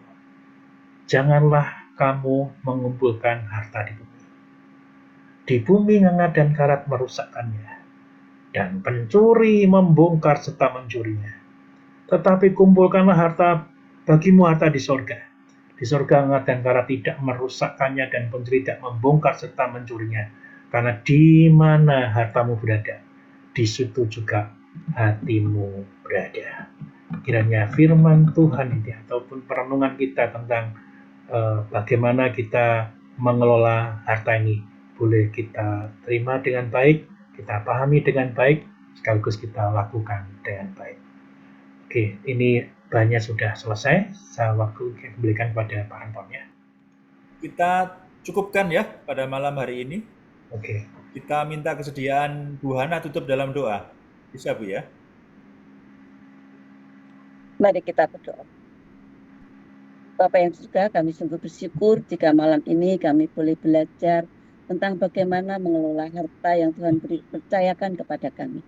Janganlah kamu mengumpulkan harta di bumi. Di bumi ngengat dan karat merusakkannya, dan pencuri membongkar serta mencurinya. Tetapi kumpulkanlah harta bagimu harta di sorga. Di sorga ngengat dan karat tidak merusakkannya, dan pencuri tidak membongkar serta mencurinya. Karena di mana hartamu berada, di situ juga hatimu berada. Kiranya firman Tuhan ini ataupun perenungan kita tentang bagaimana kita mengelola harta ini boleh kita terima dengan baik, kita pahami dengan baik, sekaligus kita lakukan dengan baik. Oke, ini bahannya sudah selesai. Saya waktu kembalikan kepada Pak Anton ya. Kita cukupkan ya pada malam hari ini. Oke. Kita minta kesediaan Bu Hana tutup dalam doa. Bisa Bu ya? Mari kita berdoa. Bapak yang surga, kami sungguh bersyukur jika malam ini kami boleh belajar tentang bagaimana mengelola harta yang Tuhan percayakan kepada kami.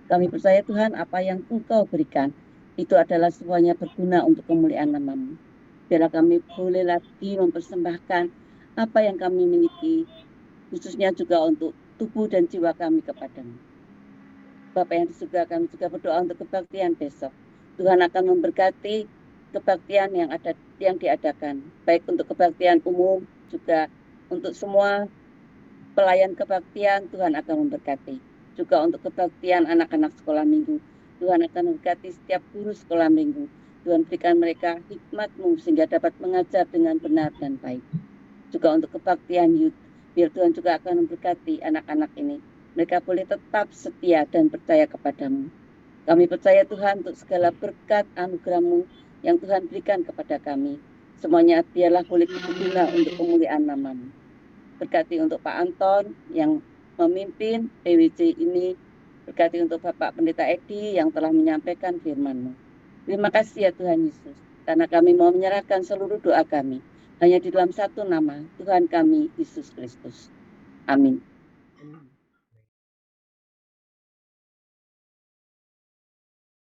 Kami percaya Tuhan, apa yang Engkau berikan itu adalah semuanya berguna untuk kemuliaan nama-Mu. Biarlah kami boleh lagi mempersembahkan apa yang kami miliki, khususnya juga untuk tubuh dan jiwa kami kepada-Mu. Bapak yang di surga, kami juga berdoa untuk kebaktian besok. Tuhan akan memberkati kebaktian yang diadakan, baik untuk kebaktian umum juga untuk semua pelayan kebaktian. Tuhan akan memberkati juga untuk kebaktian anak-anak sekolah minggu. Tuhan akan memberkati setiap guru sekolah minggu. Tuhan berikan mereka hikmat-Mu sehingga dapat mengajar dengan benar dan baik. Juga untuk kebaktian youth, biar Tuhan juga akan memberkati anak-anak ini. Mereka boleh tetap setia dan percaya kepada-Mu. Kami percaya Tuhan untuk segala berkat anugerah-Mu yang Tuhan berikan kepada kami. Semuanya biarlah boleh berguna untuk kemuliaan nama-Mu. Berkati untuk Pak Anton yang memimpin PWJ ini. Berkati untuk Bapak Pendeta Edi yang telah menyampaikan firman-Mu. Terima kasih ya Tuhan Yesus, karena kami mau menyerahkan seluruh doa kami hanya di dalam satu nama, Tuhan kami, Yesus Kristus. Amin.